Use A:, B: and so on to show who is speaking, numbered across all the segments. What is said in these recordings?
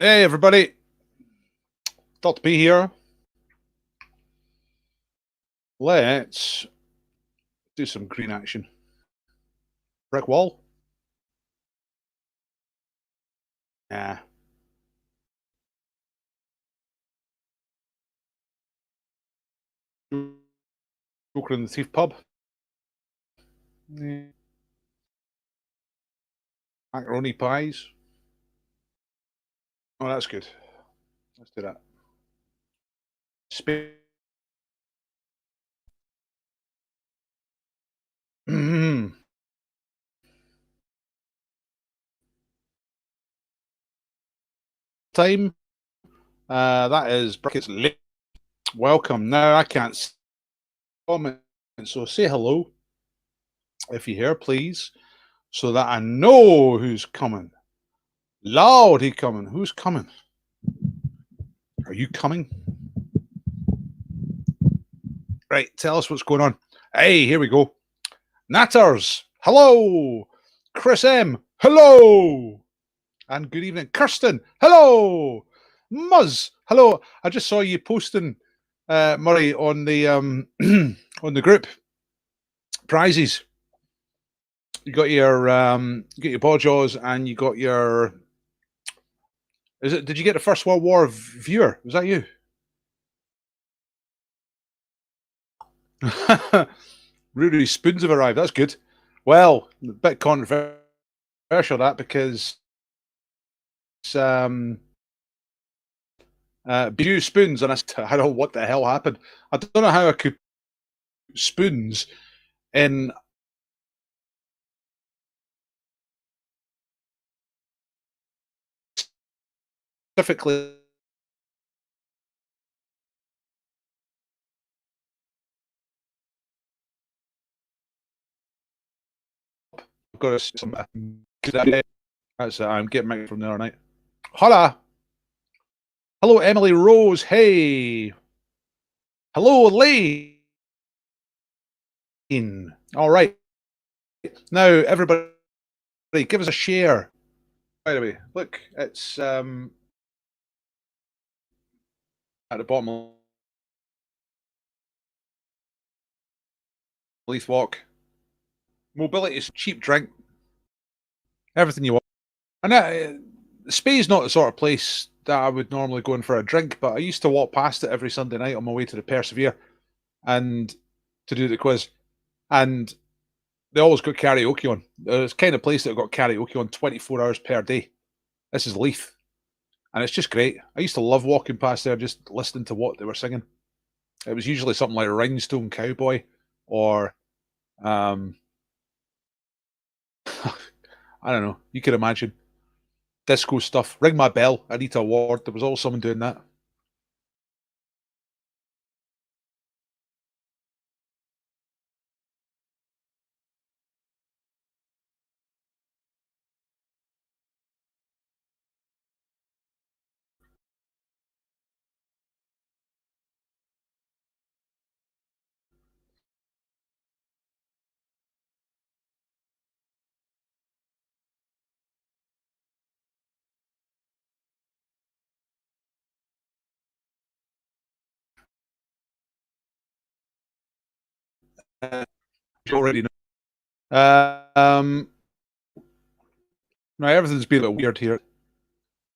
A: Hey everybody, Dr. P here. Let's do some green action. Brick wall? Nah. Joker in the Thief Pub? Yeah. Macaroni pies? Oh, that's good. Let's do that. Space. Time. That is brackets lit. Welcome. Now I can't comment, so say hello if you're here, please, so that I know who's coming. Loud, he coming. Who's coming? Are you coming? Right, tell us what's going on. Hey, here we go. Natters, hello. Chris M, hello. And good evening, Kirsten, hello. Muzz, hello. I just saw you posting, Murray, on the on the group prizes. You got your ball jaws, and you got your. Is it? Did you get the First World War viewer? Was that you? Rudy spoons have arrived. That's good. Well, a bit controversial that because Bijou spoons, and I don't know what the hell happened. I don't know how I could spoons in specifically. I've got some good. That's I'm getting Mike from the other night. Hola, hello, Emily Rose. Hey, hello, Lane. All right, now everybody, give us a share. By the way, look, it's at the bottom of Leith Walk. Mobility is cheap drink. Everything you want. And Spade's not the sort of place that I would normally go in for a drink, but I used to walk past it every Sunday night on my way to the Persevere and to do the quiz. And they always got karaoke on. It's kind of place that got karaoke on 24 hours per day. This is Leith. And it's just great. I used to love walking past there just listening to what they were singing. It was usually something like Rhinestone Cowboy or I don't know, you could imagine. Disco stuff. Ring My Bell, Anita Ward. There was always someone doing that. You already know. Now everything's been a bit weird here.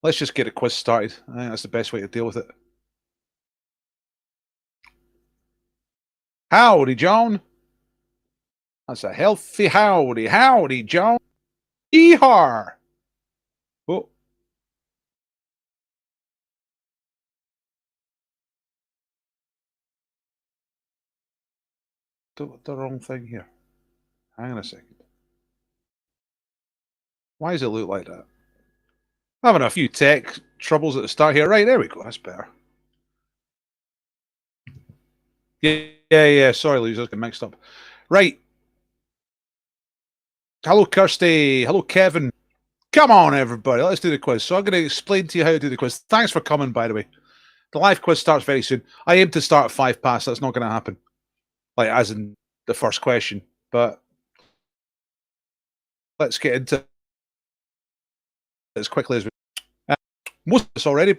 A: Let's just get a quiz started. I think that's the best way to deal with it. Howdy, John. That's a healthy howdy. Howdy, John. Yeehaw. Oh. The wrong thing here. Hang on a second. Why does it look like that? I'm having a few tech troubles at the start here. Right, there we go. That's better. Yeah. Sorry, Louise, I was getting mixed up. Right. Hello, Kirsty. Hello, Kevin. Come on, everybody. Let's do the quiz. So I'm going to explain to you how to do the quiz. Thanks for coming, by the way. The live quiz starts very soon. I aim to start at 5 past. That's not going to happen. Like, as in the first question. But let's get into it as quickly as we Most of us already.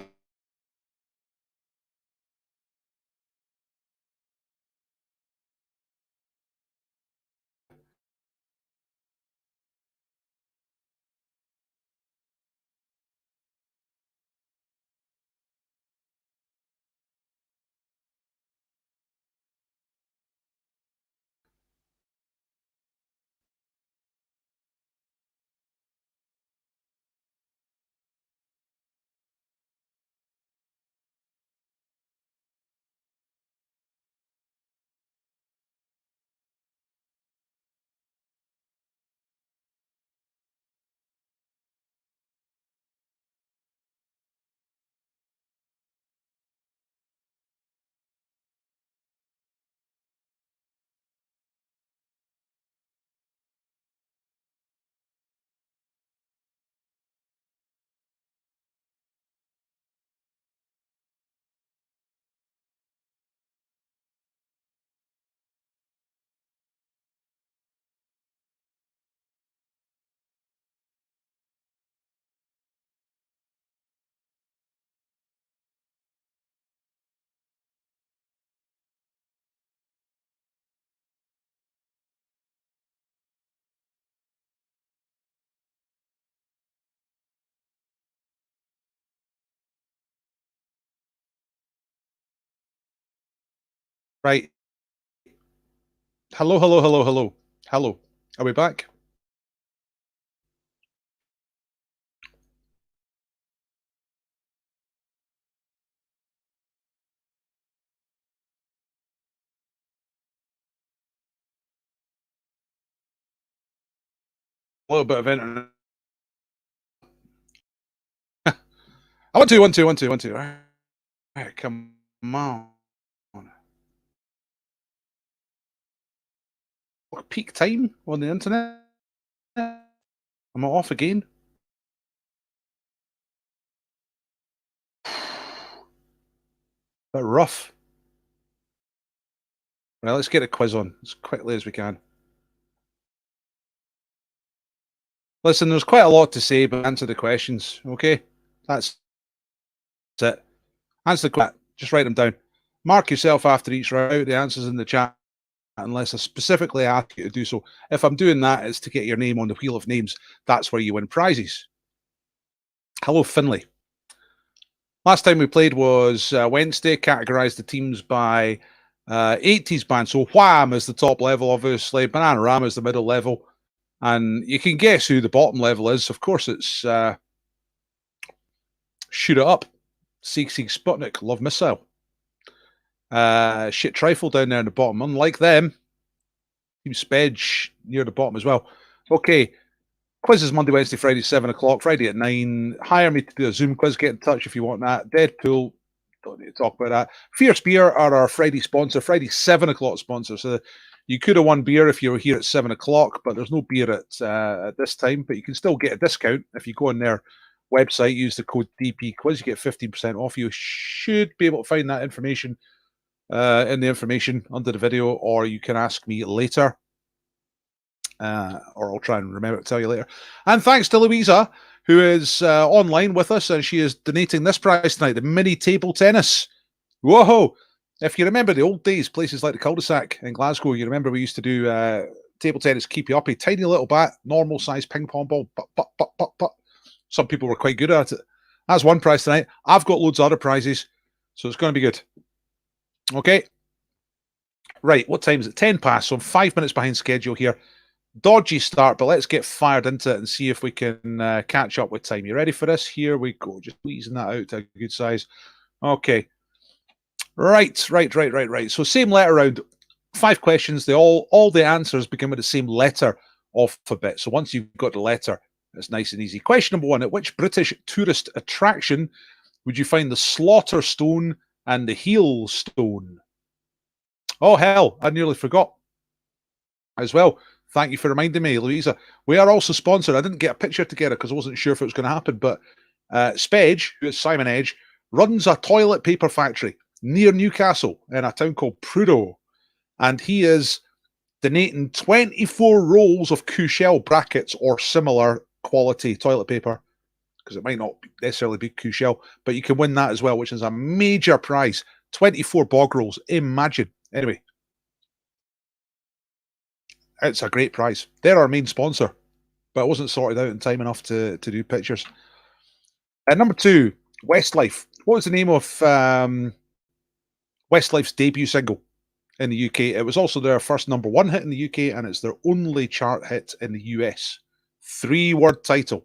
A: Right. Hello, hello, hello, hello. Hello. Are we back? A little bit of internet. I want to, one, two, one, two, one, two. All right, come on. Peak time on the internet. Am I off again? Bit rough. Right, let's get a quiz on as quickly as we can. Listen, there's quite a lot to say, but answer the questions, okay? That's it. Answer the question. Just write them down. Mark yourself after each round. The answers in the chat, unless I specifically ask you to do so. If I'm doing that, it's to get your name on the wheel of names. That's where you win prizes. Hello, Finley. Last time we played was Wednesday. Categorized the teams by 80s band. So Wham is the top level, obviously. Bananarama is the middle level. And you can guess who the bottom level is. Of course, it's Shoot It Up, Sieg Sieg Sputnik, Love Missile. Shit Trifle down there in the bottom. Unlike them, Team Spedge near the bottom as well. Okay, quizzes Monday, Wednesday, Friday, 7 o'clock, Friday at 9. Hire me to do a Zoom quiz. Get in touch if you want that. Deadpool, don't need to talk about that. Fierce Beer are our Friday sponsor, Friday 7 o'clock sponsor. So you could have won beer if you were here at 7 o'clock, but there's no beer at this time. But you can still get a discount if you go on their website, use the code DP Quiz, you get 15% off. You should be able to find that information in the information under the video, or you can ask me later. Or I'll try and remember to tell you later. And thanks to Louisa, who is online with us, and she is donating this prize tonight, the mini table tennis. Whoa! If you remember the old days, places like the cul-de-sac in Glasgow, you remember we used to do table tennis, keep you up, a tiny little bat, normal size ping pong ball, but. Some people were quite good at it. That's one prize tonight. I've got loads of other prizes, so it's going to be good. Okay. Right, what time is it? 10 past, so I'm 5 minutes behind schedule here. Dodgy start, but let's get fired into it and see if we can catch up with time. You ready for this? Here we go. Just squeezing that out to a good size. Okay. Right. So same letter round. 5 questions. They all the answers begin with the same letter alphabet. So once you've got the letter, it's nice and easy. Question number 1. At which British tourist attraction would you find the Slaughter Stone and the Heel Stone? Oh, hell. I nearly forgot as well. Thank you for reminding me, Louisa. We are also sponsored. I didn't get a picture together because I wasn't sure if it was going to happen, but Spedge, who is Simon Edge, runs a toilet paper factory near Newcastle in a town called Prudo. And he is donating 24 rolls of Cushell brackets or similar quality toilet paper because it might not necessarily be QShell, but you can win that as well, which is a major prize. 24 bog rolls. Imagine. Anyway, it's a great prize. They're our main sponsor, but it wasn't sorted out in time enough to do pictures. Number 2, Westlife. What was the name of Westlife's debut single in the UK? It was also their first #1 hit in the UK, and it's their only chart hit in the US. 3-word title.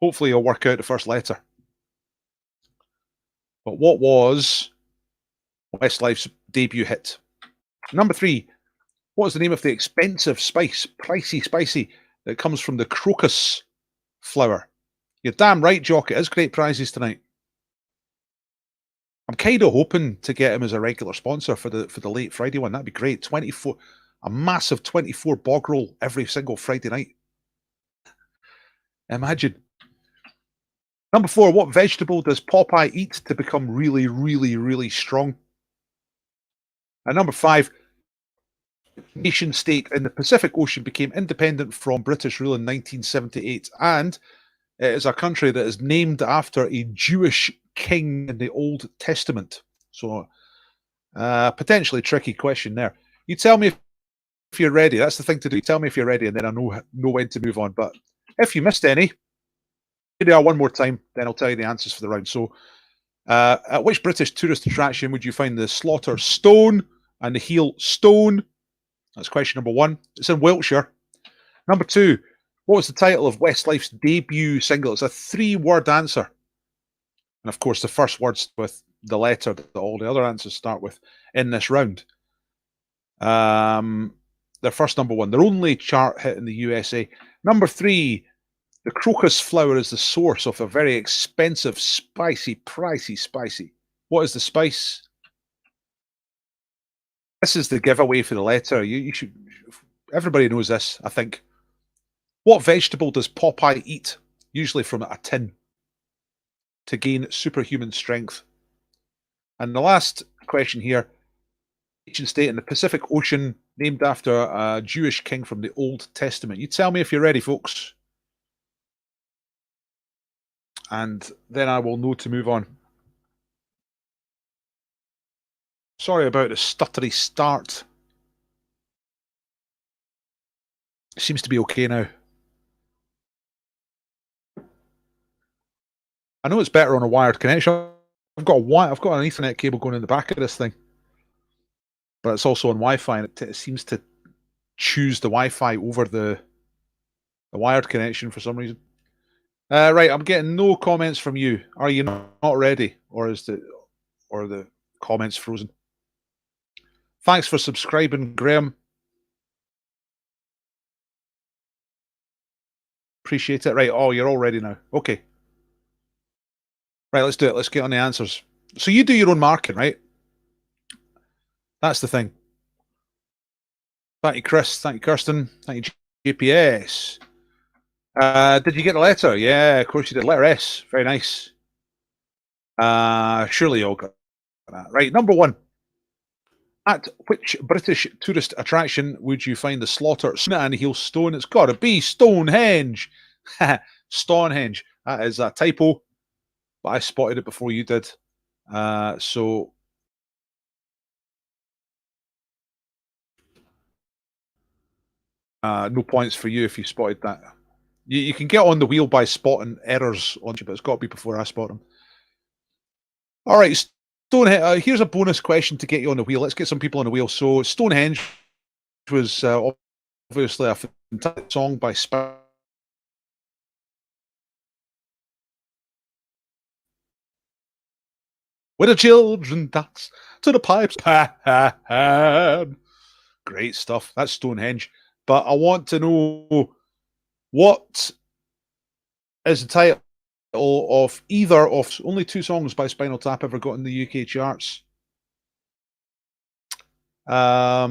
A: Hopefully you'll work out the first letter. But what was Westlife's debut hit? Number 3, what is the name of the expensive spice, pricey spicy, that comes from the crocus flower? You're damn right, Jock. It is great prizes tonight. I'm kind of hoping to get him as a regular sponsor for the late Friday one. That'd be great. 24, a massive 24 bog roll every single Friday night. Imagine. Number 4, what vegetable does Popeye eat to become really, really, really strong? And number 5, nation state in the Pacific Ocean became independent from British rule in 1978, and it is a country that is named after a Jewish king in the Old Testament. So, potentially tricky question there. You tell me if you're ready. That's the thing to do. Tell me if you're ready, and then I know when to move on. But if you missed any, they are one more time, then I'll tell you the answers for the round. So, at which British tourist attraction would you find the slaughter stone and the heel stone? That's question number 1. It's in Wiltshire. Number 2, what was the title of Westlife's debut single? It's a 3-word answer. And of course, the first word's with the letter that all the other answers start with in this round. Their first #1, their only chart hit in the USA. Number 3, the crocus flower is the source of a very expensive, spicy, pricey spicy. What is the spice? This is the giveaway for the letter. You should. Everybody knows this, I think. What vegetable does Popeye eat, usually from a tin, to gain superhuman strength? And the last question here, nation state in the Pacific Ocean named after a Jewish king from the Old Testament. You tell me if you're ready, folks. And then I will know to move on. Sorry about the stuttery start. Seems to be okay now. I know it's better on a wired connection. I've got an Ethernet cable going in the back of this thing, but it's also on Wi-Fi, and it seems to choose the Wi-Fi over the wired connection for some reason. Right, I'm getting no comments from you. Are you not ready, or is the comments frozen? Thanks for subscribing, Graham. Appreciate it. Right, oh, you're all ready now. Okay. Right, let's do it. Let's get on the answers. So you do your own marking, right? That's the thing. Thank you, Chris. Thank you, Kirsten. Thank you, GPS. Did you get the letter? Yeah, of course you did. Letter S. Very nice. Surely you all got that. Right, number 1. At which British tourist attraction would you find the slaughter and heel stone? It's got to be Stonehenge. Stonehenge. That is a typo, but I spotted it before you did. So no points for you if you spotted that. You can get on the wheel by spotting errors on you, but it's got to be before I spot them. All right, Stonehenge. Here's a bonus question to get you on the wheel. Let's get some people on the wheel. So Stonehenge was obviously a fantastic song by Spice. Where the children dance to the pipes. Great stuff. That's Stonehenge. But I want to know, what is the title of either of only 2 songs by Spinal Tap ever got in the UK charts? Oh,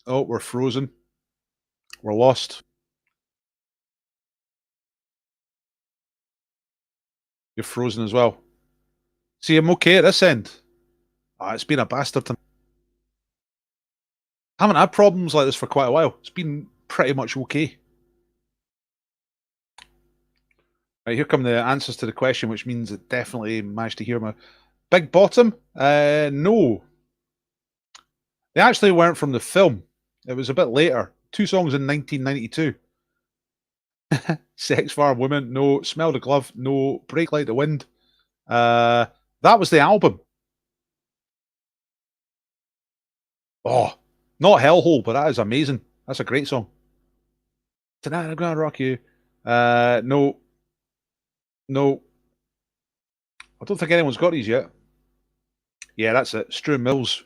A: we're frozen. We're lost. You're frozen as well. See, I'm okay at this end. It's been a bastard. I haven't had problems like this for quite a while. It's been pretty much okay. Right, here come the answers to the question, which means it definitely managed to hear my big bottom. No, they actually weren't from the film. It was a bit later. Two songs in 1992. Sex Farm Woman, no. Smell the Glove, no. Break Like the Wind. That was the album. Oh, not Hellhole, but that is amazing. That's a great song. Tonight I'm gonna rock you. No, no. I don't think anyone's got these yet. Yeah, that's it. Strewn Mills,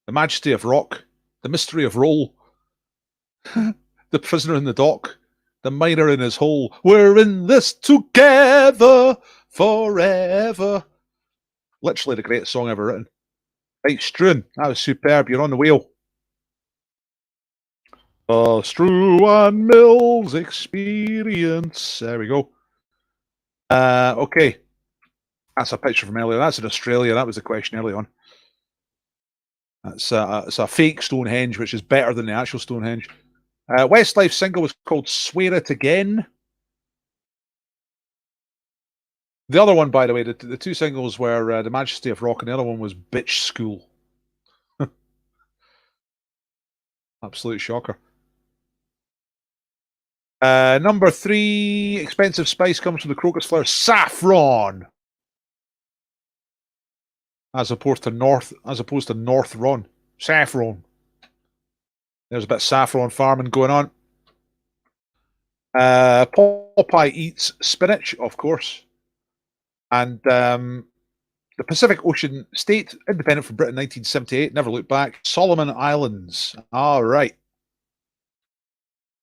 A: The Majesty of Rock, The Mystery of Roll, The Prisoner in the Dock, The Miner in His Hole. We're in this together forever. Literally the greatest song ever written. Right, Strewn, that was superb. You're on the wheel. Strewn Mills experience. There we go. Okay. That's a picture from earlier. That's in Australia. That was the question early on. It's a fake Stonehenge, which is better than the actual Stonehenge. Westlife's single was called Swear It Again. The other one, by the way, the two singles were The Majesty of Rock, and the other one was Bitch School. Absolute shocker. Number 3, expensive spice comes from the crocus flower, saffron. As opposed to North Ron. Saffron. There's a bit of saffron farming going on. Popeye eats spinach, of course. And the Pacific Ocean State, independent from Britain, 1978, never looked back. Solomon Islands. All right.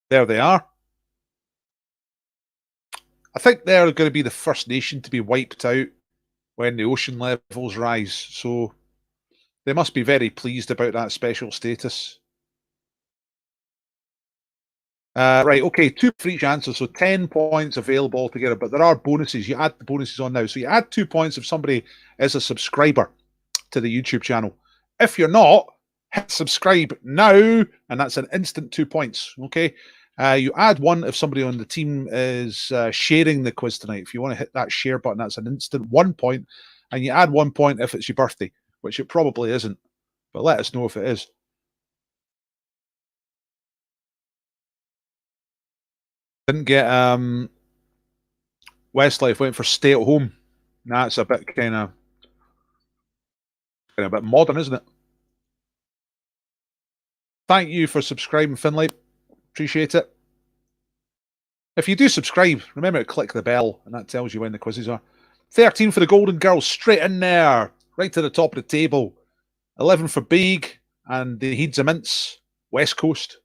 A: There they are. I think they're going to be the first nation to be wiped out when the ocean levels rise. So they must be very pleased about that special status. Right, okay, 2 for each answer, so 10 points available altogether, but there are bonuses. You add the bonuses on now. So you add 2 points if somebody is a subscriber to the YouTube channel. If you're not, hit subscribe now, and that's an instant 2 points, okay? You add 1 if somebody on the team is sharing the quiz tonight. If you want to hit that share button, that's an instant 1 point, and you add 1 point if it's your birthday, which it probably isn't, but let us know if it is. Didn't get Westlife, went for Stay at Home. That's a bit kind of a bit modern, isn't it? Thank you for subscribing, Finlay. Appreciate it. If you do subscribe, remember to click the bell, and that tells you when the quizzes are. 13 for the Golden Girls, straight in there, right to the top of the table. 11 for Big and the Heeds of Mints, West Coast.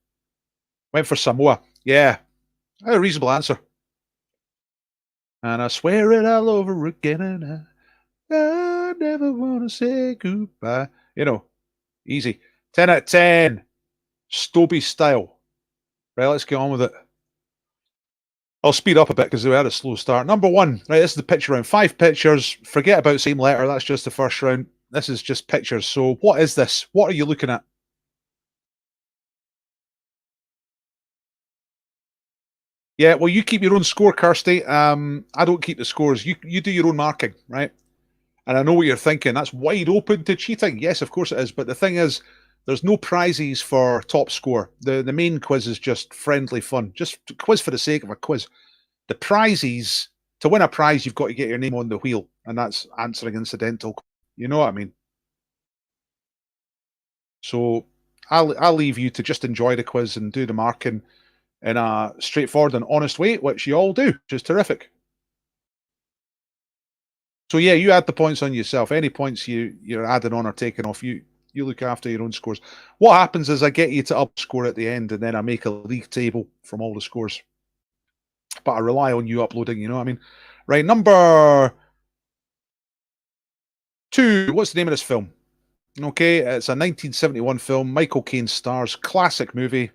A: Went for Samoa. Yeah, a reasonable answer. And I swear it all over again, and I never want to say goodbye. You know, easy. 10 out of 10. Stoby style. Right, let's get on with it. I'll speed up a bit because we had a slow start. Number 1, right, this is the picture round. 5 pictures. Forget about same letter. That's just the first round. This is just pictures. So what is this? What are you looking at? Yeah, well, you keep your own score, Kirsty. I don't keep the scores. You do your own marking, right? And I know what you're thinking. That's wide open to cheating. Yes, of course it is. But the thing is, there's no prizes for top score. The main quiz is just friendly fun. Just a quiz for the sake of a quiz. The prizes, to win a prize, you've got to get your name on the wheel. And that's answering incidental. You know what I mean? So I'll leave you to just enjoy the quiz and do the marking in a straightforward and honest way, which you all do, which is terrific. So yeah, you add the points on yourself. Any points you're adding on or taking off, you look after your own scores. What happens is I get you to up score at the end, and then I make a league table from all the scores. But I rely on you uploading, you know what I mean? Right, number 2. What's the name of this film? Okay, it's a 1971 film. Michael Caine stars. Classic movie.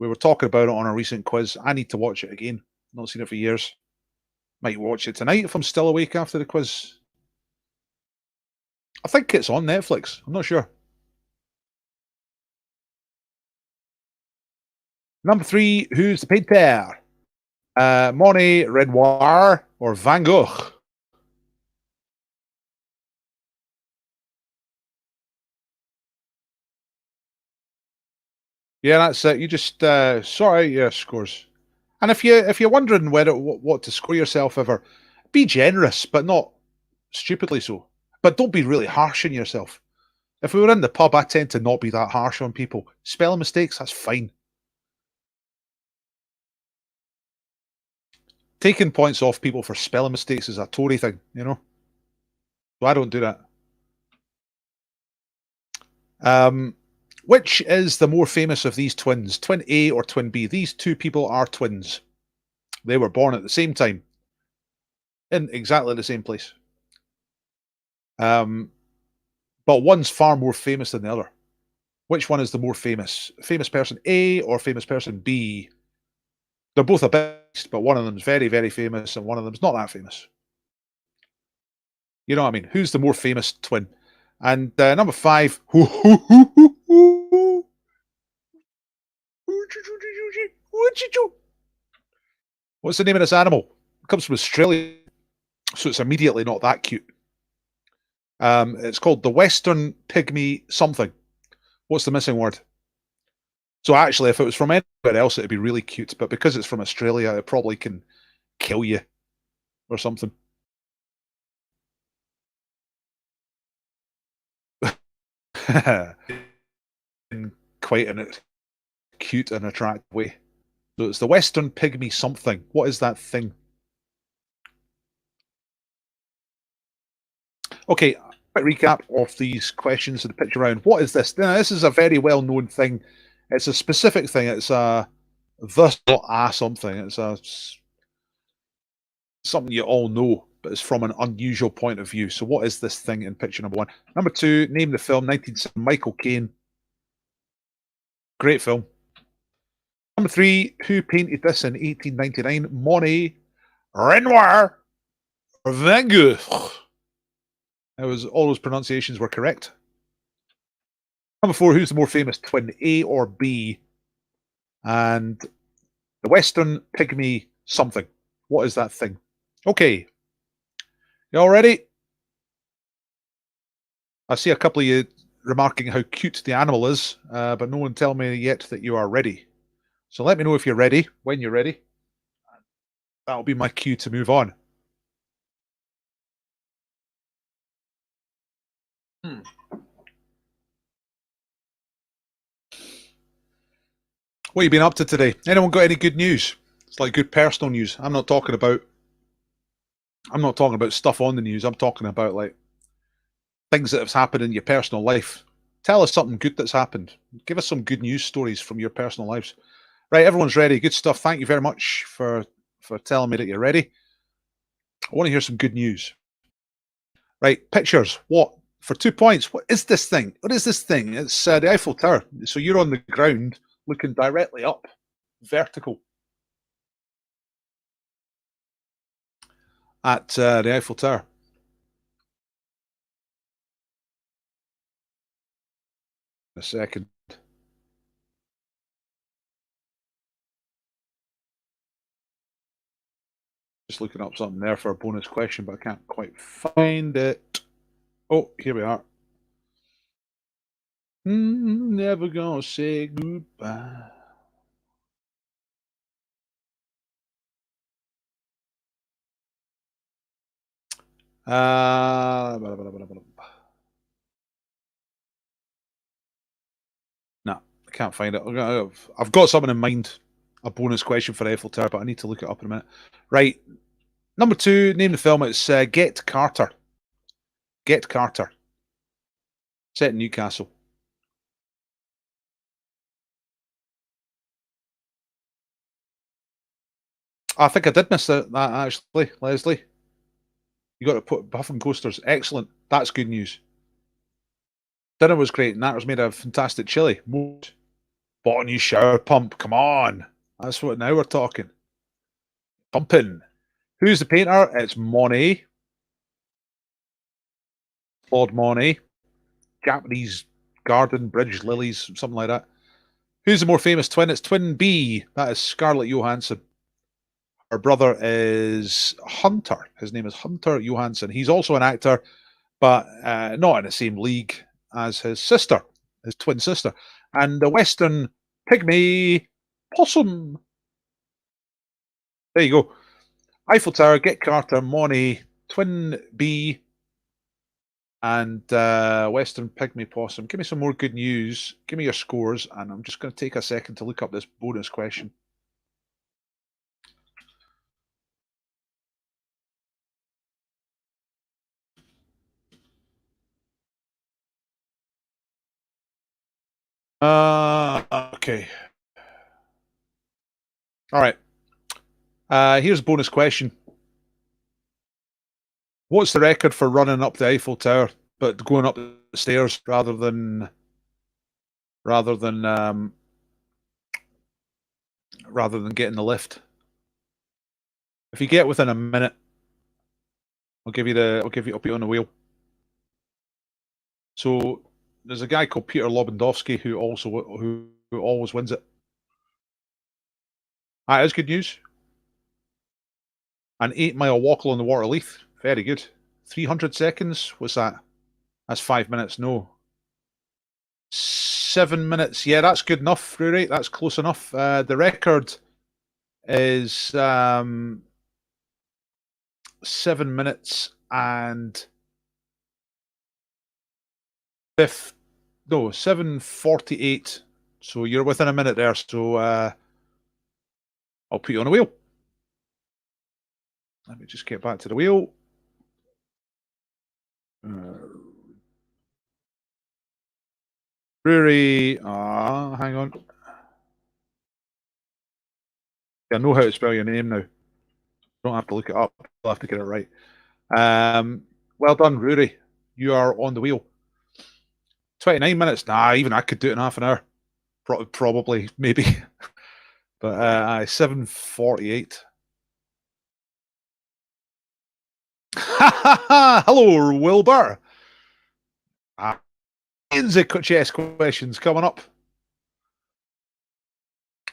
A: We were talking about it on a recent quiz. I need to watch it again. Not seen it for years. Might watch it tonight if I'm still awake after the quiz. I think it's on Netflix. I'm not sure. Number 3, Who's the Painter? Monet, Renoir, or Van Gogh? Yeah, that's it. You just sort out your scores. And if you're wondering whether what to score yourself ever, be generous, but not stupidly so. But don't be really harsh on yourself. If we were in the pub, I tend to not be that harsh on people. Spelling mistakes, that's fine. Taking points off people for spelling mistakes is a Tory thing, you know? So I don't do that. Um, which is the more famous of these twins, twin A or twin B? These two people are twins. They were born at the same time in exactly the same place. Um, but one's far more famous than the other. Which one is the more famous? Famous person A or famous person B? They're both a beast, but one of them's very, very famous and one of them's not that famous. You know what I mean? Who's the more famous twin? And number 5. What's the name of this animal? It comes from Australia, so it's immediately not that cute. It's called the Western Pygmy something. What's the missing word? So actually, if it was from anywhere else, it'd be really cute. But because it's from Australia, it probably can kill you or something. In quite a cute and attractive way. So it's the Western Pygmy something. What is that thing? Okay, quick recap of these questions in the picture round. What is this? Now, this is a very well-known thing. It's a specific thing. It's a thus not a something. It's a something you all know, but it's from an unusual point of view. So what is this thing in picture number 1? Number 2, name the film, 1970, Michael Caine. Great film. Number 3, who painted this in 1899? Monet, Renoir, or Van Gogh. That was all those pronunciations were correct. Number 4, who's the more famous twin, A or B? And the Western Pygmy something. What is that thing? Okay. You all ready? I see a couple of you remarking how cute the animal is, but no one tell me yet that you are ready. So let me know if you're ready, when you're ready. That'll be my cue to move on. Hmm. What have you been up to today? Anyone got any good news? It's like good personal news. I'm not talking about stuff on the news. I'm talking about like things that have happened in your personal life. Tell us something good that's happened. Give us some good news stories from your personal lives. Right, everyone's ready. Good stuff. Thank you very much for telling me that you're ready. I want to hear some good news. Right, pictures. What? For 2 points. What is this thing? What is this thing? It's the Eiffel Tower. So you're on the ground looking directly up, vertical, at the Eiffel Tower. A second. Just looking up something there for a bonus question, but I can't quite find it. Oh, here we are. Never gonna say goodbye. Blah, blah, blah, blah. No, I can't find it. I've got something in mind. A bonus question for Eiffel Tower, but I need to look it up in a minute. Right. Number 2, name the film. It's Get Carter. Get Carter. Set in Newcastle. I think I did miss that actually, Leslie. You got to put Puffin coasters. Excellent. That's good news. Dinner was great, and that was made of fantastic chili. Bought a new shower pump. Come on. That's what now we're talking. Pumping. Who's the painter? It's Monet. Claude Monet. Japanese garden, bridge, lilies, something like that. Who's the more famous twin? It's twin B. That is Scarlett Johansson. brother is Hunter. His name is Hunter Johansson. He's also an actor, but not in the same league as his sister, his twin sister. And the Western Pygmy Possum. There you go. Eiffel Tower, Get Carter, Money, Twin B, and Western Pygmy Possum. Give me some more good news. Give me your scores, and I'm just going to take a second to look up this bonus question. Okay. All right. Here's a bonus question. What's the record for running up the Eiffel Tower, but going up the stairs rather than getting the lift? If you get within a minute, I'll put you on the wheel. So there's a guy called Peter Lobandowski who always wins it. That's good news. An 8-mile walk along the Water Leith. Very good. 300 seconds. What's that? That's 5 minutes. No. 7 minutes. Yeah, that's good enough, Rory. That's close enough. The record is 7 minutes and 7:48. So you're within a minute there. So I'll put you on a wheel. Let me just get back to the wheel. Rory, hang on. I know how to spell your name now. Don't have to look it up. I'll have to get it right. Well done, Rory. You are on the wheel. 29 minutes. Nah, even I could do it in half an hour. Probably, maybe. But 7:48. Hello, Wilbur. Chess questions coming up.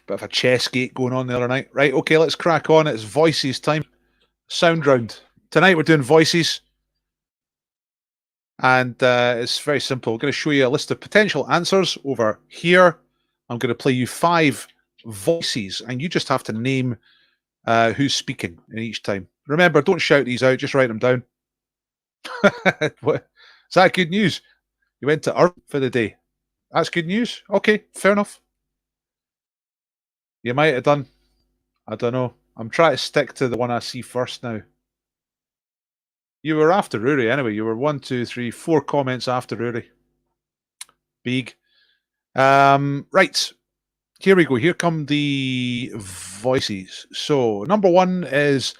A: Bit of a chess gate going on the other night. Right, okay, let's crack on. It's voices time. Sound round. Tonight we're doing voices. And it's very simple. I'm going to show you a list of potential answers over here. I'm going to play you 5 voices, and you just have to name who's speaking in each time. Remember, don't shout these out, just write them down. What? Is that good news? You went to Earl for the day. That's good news? Okay, fair enough. You might have done. I don't know. I'm trying to stick to the one I see first now. You were after Rory anyway. You were 1, 2, 3, 4 comments after Rory. Big. Right. Here we go. Here come the voices. So, number 1 is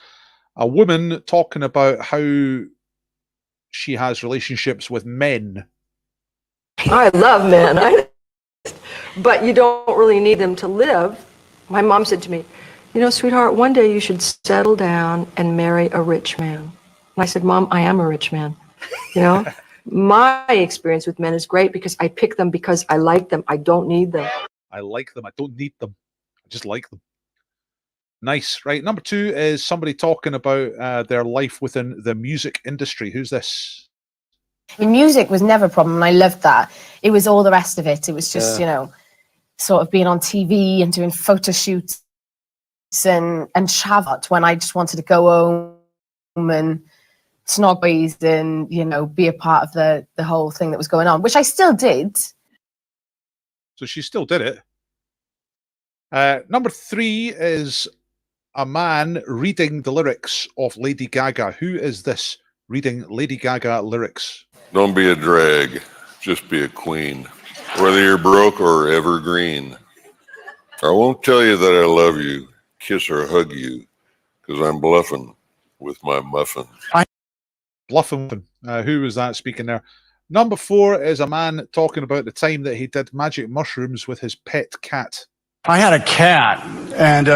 A: a woman talking about how she has relationships with men.
B: I love men, but you don't really need them to live. My mom said to me, you know, sweetheart, one day you should settle down and marry a rich man. And I said, Mom, I am a rich man. You know, my experience with men is great because I pick them because I like them. I don't need them.
A: I like them. I don't need them. I just like them. Nice. Right. Number 2 is somebody talking about their life within the music industry. Who's this?
C: Music was never a problem, and I loved that. It was all the rest of it. It was just, you know, sort of being on TV and doing photo shoots and Shavat when I just wanted to go home and snog boys and, you know, be a part of the whole thing that was going on, which I still did.
A: So she still did it. Number 3 is a man reading the lyrics of Lady Gaga. Who is this reading Lady Gaga lyrics?
D: Don't be a drag, just be a queen. Whether you're broke or evergreen. I won't tell you that I love you, kiss or hug you, because I'm bluffing with my muffin.
A: Bluffing. Who was that speaking there? Number 4 is a man talking about the time that he did magic mushrooms with his pet cat.
E: I had a cat, and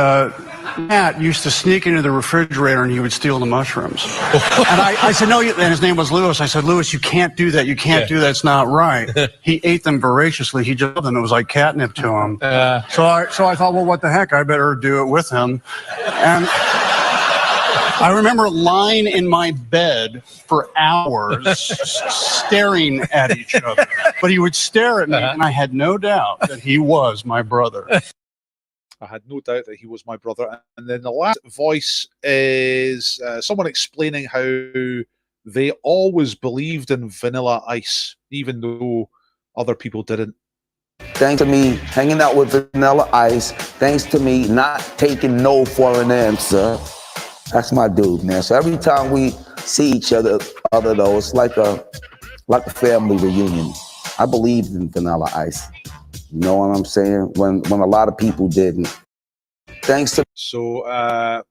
E: cat used to sneak into the refrigerator and he would steal the mushrooms. And I said, no, and his name was Lewis. I said, Lewis, you can't do that. You can't do that. It's not right. He ate them voraciously. He just loved them. It was like catnip to him. So I thought, well, what the heck? I better do it with him. And I remember lying in my bed for hours staring at each other. But he would stare at me, and I had no doubt that he was my brother.
A: I had no doubt that he was my brother. And then the last voice is someone explaining how they always believed in Vanilla Ice, even though other people didn't.
F: Thanks to me hanging out with Vanilla Ice, thanks to me not taking no for an answer. That's my dude, man. So every time we see each other though, it's like a family reunion. I believed in Vanilla Ice. You know what I'm saying? When a lot of people didn't. Thanks to
A: So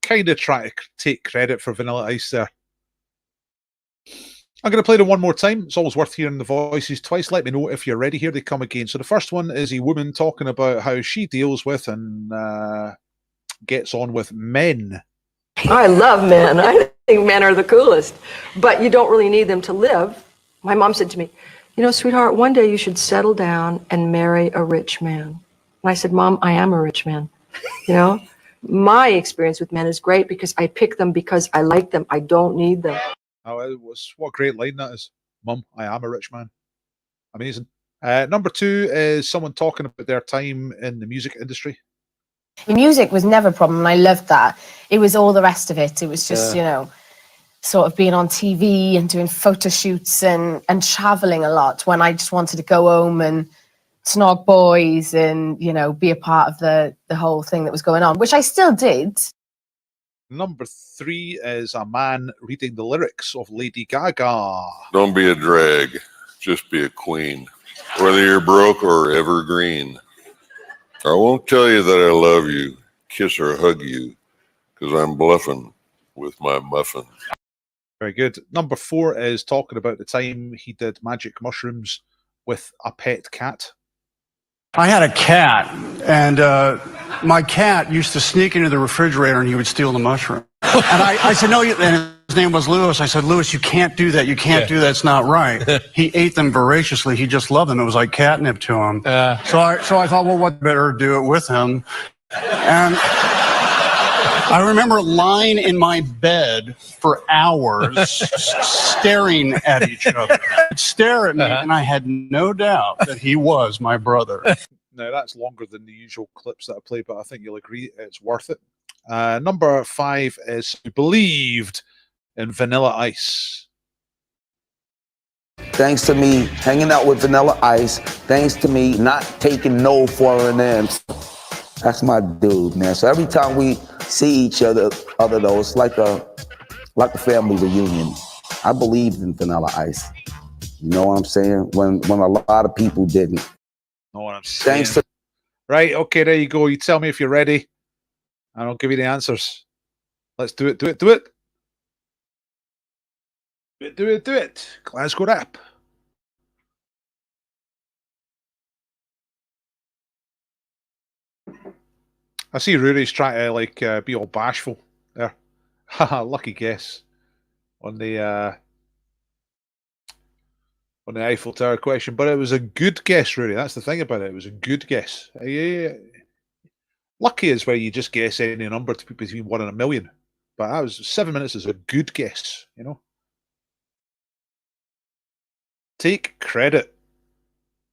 A: kind of try to take credit for Vanilla Ice there. I'm going to play them one more time. It's always worth hearing the voices twice. Let me know if you're ready. Here they come again. So the first one is a woman talking about how she deals with and gets on with men.
B: I love men. I think men are the coolest. But you don't really need them to live. My mom said to me, you know, sweetheart, one day you should settle down and marry a rich man. And I said, Mom, I am a rich man. You know, my experience with men is great because I pick them because I like them. I don't need them.
A: Oh, what a great line that is. Mum, I am a rich man. Amazing. Number two is someone talking about their time in the music industry.
C: Music was never a problem, and I loved that. It was all the rest of it. It was just, you know, sort of being on TV and doing photo shoots and traveling a lot when I just wanted to go home and snog boys and, you know, be a part of the whole thing that was going on, which I still did.
A: Number three is a man reading the lyrics of Lady Gaga.
D: Don't be a drag, just be a queen. Whether you're broke or evergreen. I won't tell you that I love you, kiss or hug you, because I'm bluffing with my muffin.
A: Very good. Number four is talking about the time he did magic mushrooms with a pet cat.
E: I had a cat, and my cat used to sneak into the refrigerator and he would steal the mushroom. And I said, no, and his name was Lewis. I said, Lewis, you can't do that. You can't do that. It's not right. He ate them voraciously. He just loved them. It was like catnip to him. So I thought, well, what better to do it with him? And I remember lying in my bed for hours staring at each other. He'd stare at me, and I had no doubt that he was my brother.
A: Now, that's longer than the usual clips that I play, but I think you'll agree it's worth it. Number five is believed in Vanilla Ice.
F: Thanks to me hanging out with Vanilla Ice, thanks to me not taking no for an answer. That's my dude, man. So every time we see each other though, it's like a family reunion. I believed in Vanilla Ice. You know what I'm saying? When a lot of people didn't.
A: Know what I'm saying?
F: Thanks to
A: Right, okay, there you go. You tell me if you're ready, and I'll give you the answers. Let's do it, do it, do it. Do it, do it, do it. Glasgow Rap. I see Rory's trying to like be all bashful there. Haha, lucky guess on the Eiffel Tower question, but it was a good guess, Rory. That's the thing about it. It was a good guess. Yeah. Lucky is where you just guess any number to be between 1 and a million. But that was 7 minutes is a good guess, you know. Take credit.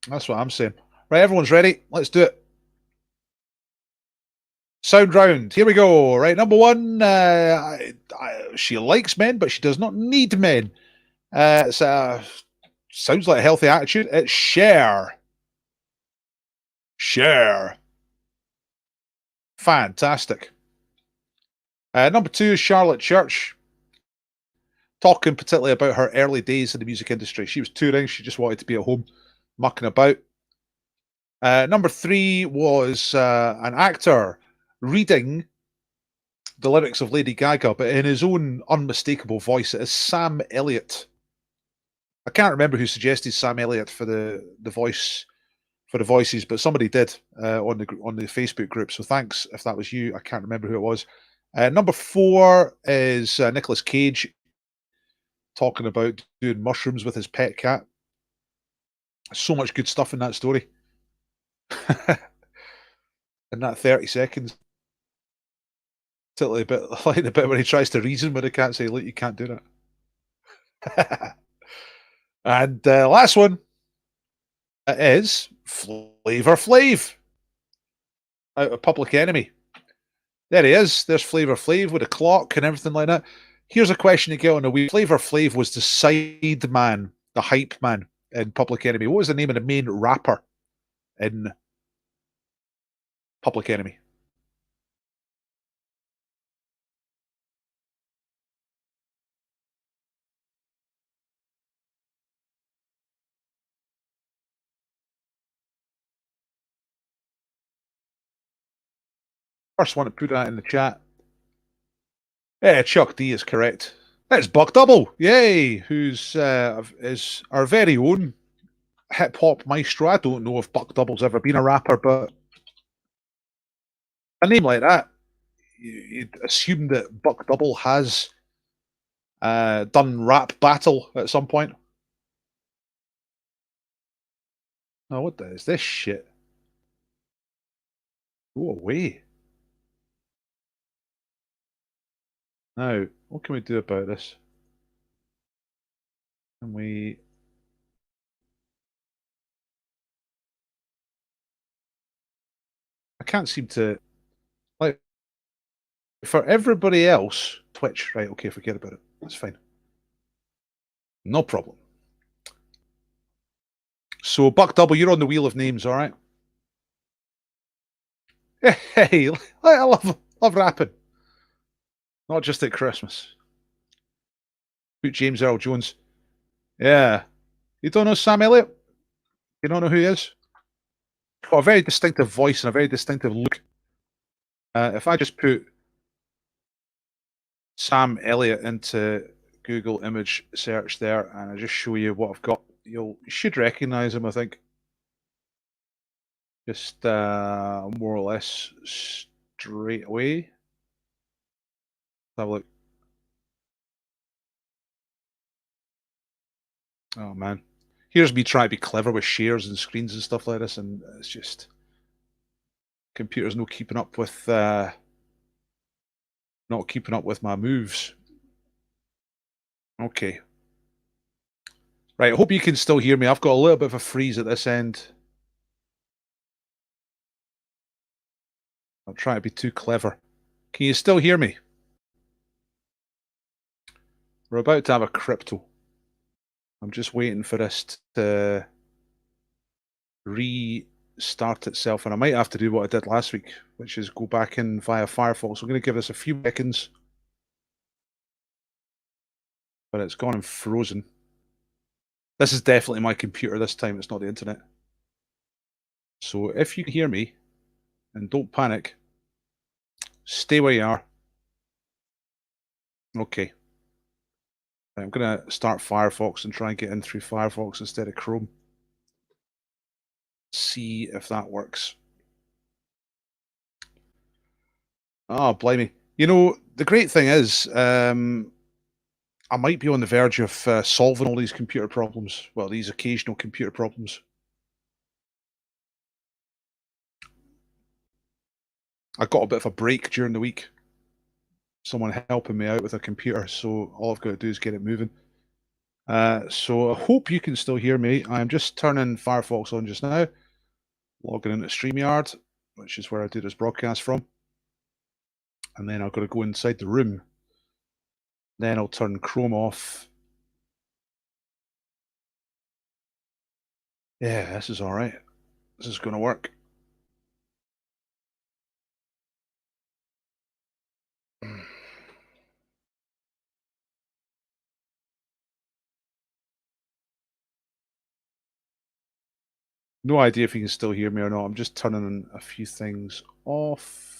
A: That's what I'm saying. Right, everyone's ready. Let's do it. Sound round. Here we go. Right, number one. She likes men, but she does not need men. Sounds like a healthy attitude. It's Cher. Cher. Fantastic. Number two is Charlotte Church. Talking particularly about her early days in the music industry. She was touring. She just wanted to be at home, mucking about. Number three was an actor reading the lyrics of Lady Gaga, but in his own unmistakable voice. It is Sam Elliott. I can't remember who suggested Sam Elliott for the voice for the voices, but somebody did on the Facebook group. So thanks if that was you. I can't remember who it was. Number four is Nicolas Cage talking about doing mushrooms with his pet cat. So much good stuff in that story. In that 30 seconds. Totally a bit like the bit when he tries to reason with the cat, say, "Look, you can't do that." And last one is Flavor Flav out of Public Enemy. There he is. There's Flavor Flav with a clock and everything like that. Here's a question to get on the wheel. Flavor Flav was the side man, the hype man in Public Enemy. What was the name of the main rapper in Public Enemy? First one to put that in the chat. Yeah, Chuck D is correct. That's Buck Double. Yay! Who's is our very own hip hop maestro. I don't know if Buck Double's ever been a rapper, but a name like that, you'd assume that Buck Double has done rap battle at some point. Oh, what is this shit? Go away. Now, what can we do about this? Can we... I can't seem to... Like, for everybody else, Twitch, right, okay, forget about it. That's fine. No problem. So, Buck Double, you're on the wheel of names, all right? Hey, I love rapping. Not just at Christmas. Put James Earl Jones. Yeah. You don't know Sam Elliott? You don't know who he is? Got a very distinctive voice and a very distinctive look. If I just put Sam Elliott into Google image search there and I just show you what I've got, you should recognize him, I think. Just more or less straight away. Let's have a look. Oh man. Here's me trying to be clever with shares and screens and stuff like this, and it's just computer's not keeping up with my moves. Okay. Right, I hope you can still hear me. I've got a little bit of a freeze at this end. I'm trying to be too clever. Can you still hear me? We're about to have a crypto. I'm just waiting for this to restart itself, and I might have to do what I did last week, which is go back in via Firefox. I'm going to give this a few seconds, but it's gone and frozen. This is definitely my computer this time. It's not the internet. So if you can hear me, and don't panic, stay where you are. Okay. I'm going to start Firefox and try and get in through Firefox instead of Chrome. See if that works. Oh, blimey. You know, the great thing is, I might be on the verge of solving all these computer problems. Well, these occasional computer problems. I got a bit of a break during the week. Someone helping me out with a computer, so all I've got to do is get it moving. So I hope you can still hear me. I'm just turning Firefox on just now, logging into StreamYard, which is where I do this broadcast from. And then I've got to go inside the room. Then I'll turn Chrome off. Yeah, this is all right. This is going to work. No idea if you can still hear me or not. I'm just turning a few things off.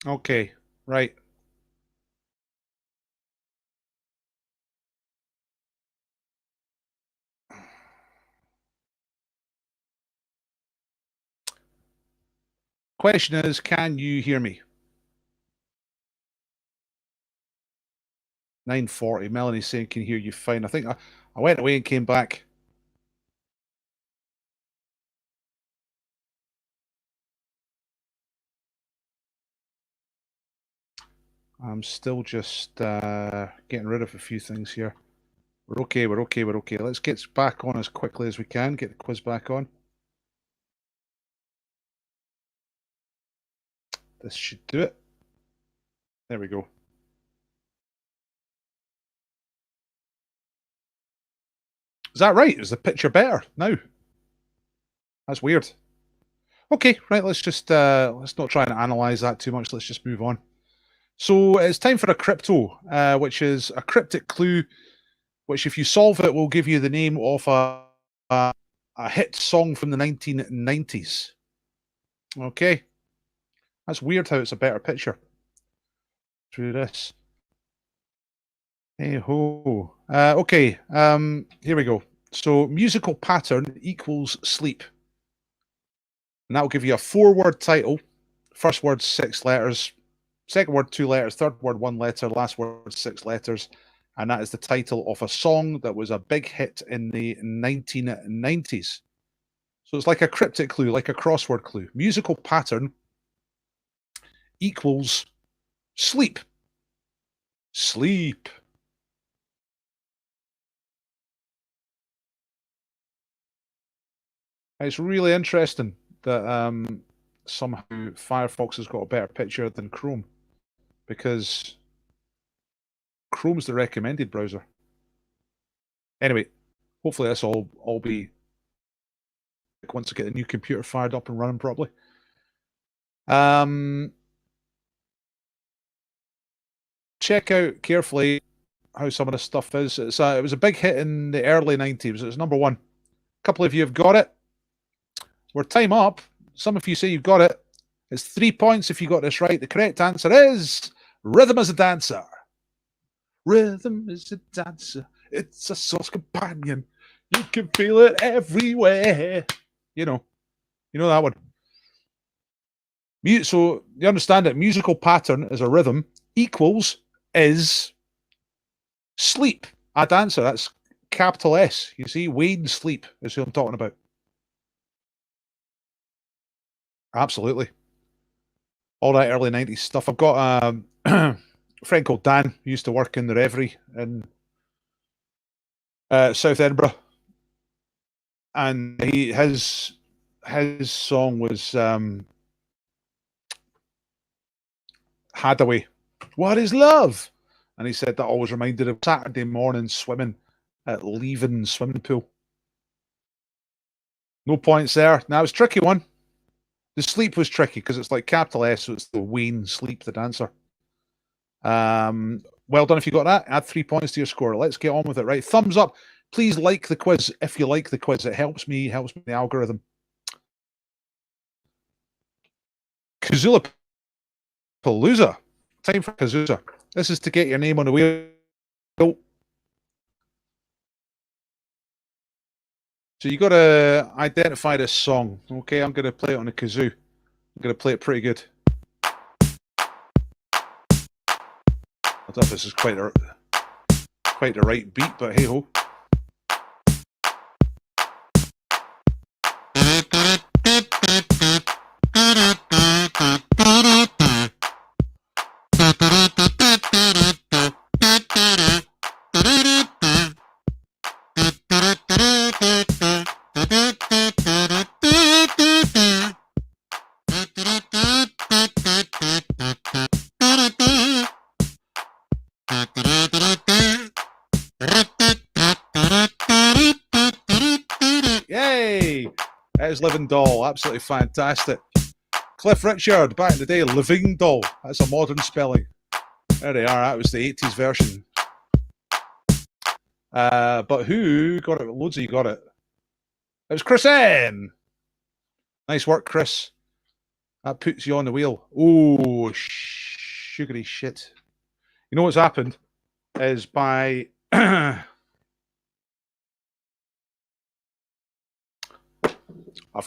A: Okay, right. Question is, can you hear me? 9:40. Melanie's saying can hear you fine. I think I went away and came back. I'm still just getting rid of a few things here. We're okay, we're okay, we're okay. Let's get back on as quickly as we can. Get the quiz back on. This should do it. There we go. Is that right? Is the picture better now? That's weird. Okay, right, let's just let's not try and analyze that too much. Let's just move on. So it's time for a crypto, which is a cryptic clue, which if you solve it will give you the name of a hit song from the 1990s. Okay. That's weird how it's a better picture. Through this. Hey ho. Okay, here we go. So musical pattern equals sleep. And that will give you a 4-word title. First word, 6 letters. Second word, 2 letters. Third word, 1 letter. Last word, 6 letters. And that is the title of a song that was a big hit in the 1990s. So it's like a cryptic clue, like a crossword clue. Musical pattern equals sleep. Sleep. It's really interesting that somehow Firefox has got a better picture than Chrome, because Chrome's the recommended browser. Anyway, hopefully this all be once I get the new computer fired up and running properly. Check out carefully how some of this stuff is. It was a big hit in the early 90s. It was number 1. A couple of you have got it. We're time up. Some of you say you've got it. It's 3 points if you got this right. The correct answer is Rhythm is a Dancer. Rhythm is a dancer. It's a source companion. You can feel it everywhere. You know that one. So you understand it. Musical pattern is a rhythm equals is sleep. A dancer. That's capital S. You see, Wayne Sleep is who I'm talking about. Absolutely. All that early 90s stuff. I've got a friend called Dan who used to work in the Reverie in South Edinburgh. And his song was Hadaway. What is love? And he said that always reminded of Saturday morning swimming at Leven swimming pool. No points there. Now it's a tricky one. The sleep was tricky because it's like capital S, so it's the Wayne Sleep, the dancer. Well done if you got that. Add 3 points to your score. Let's get on with it. Right, thumbs up. Please like the quiz if you like the quiz. It helps me the algorithm. Kazula Palooza. Time for Kazooza. This is to get your name on the wheel. So you got to identify this song. Okay, I'm going to play it on a kazoo. I'm going to play it pretty good. I don't know if this is quite the right beat, but hey ho. Living Doll, absolutely fantastic. Cliff Richard, back in the day, Living Doll. That's a modern spelling. There they are. That was the 80s version. But who got it? Loads of you got it. It was Chris N. Nice work, Chris. That puts you on the wheel. Oh, sugary shit. You know what's happened is by I've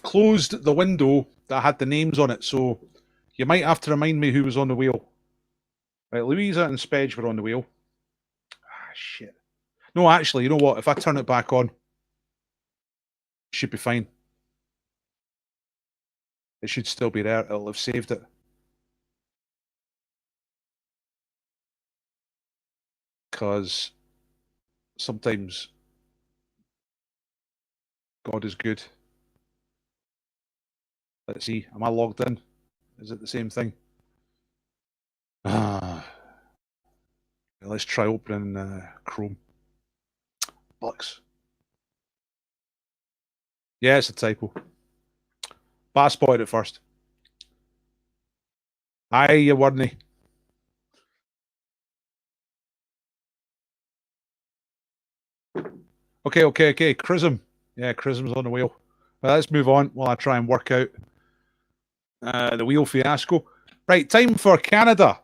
A: closed the window that had the names on it, so you might have to remind me who was on the wheel. Right, Louisa and Spedge were on the wheel. Ah, shit. No, actually, you know what? If I turn it back on, it should be fine. It should still be there. It'll have saved it. Because sometimes God is good. Let's see. Am I logged in? Is it the same thing? Ah. Let's try opening Chrome. Bucks. Yeah, it's a typo. But I spotted it first. Aye, you weren't. Okay. Chrism. Yeah, Chrism's on the wheel. Well, let's move on while I try and work out the wheel fiasco. Right, time for Canada.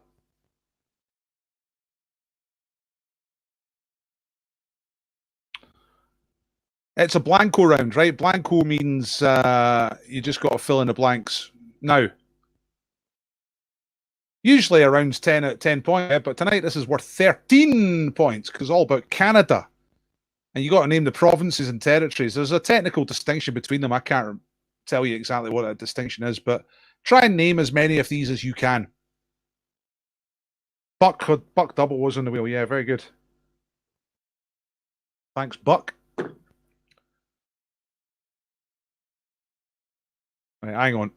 A: It's a blanco round, right? Blanco means you just got to fill in the blanks. Now, usually around 10 at 10 points, but tonight this is worth 13 points because it's all about Canada. And you got to name the provinces and territories. There's a technical distinction between them. I can't tell you exactly what that distinction is, but try and name as many of these as you can. Buck Double was on the wheel. Yeah, very good. Thanks, Buck. Right, hang on.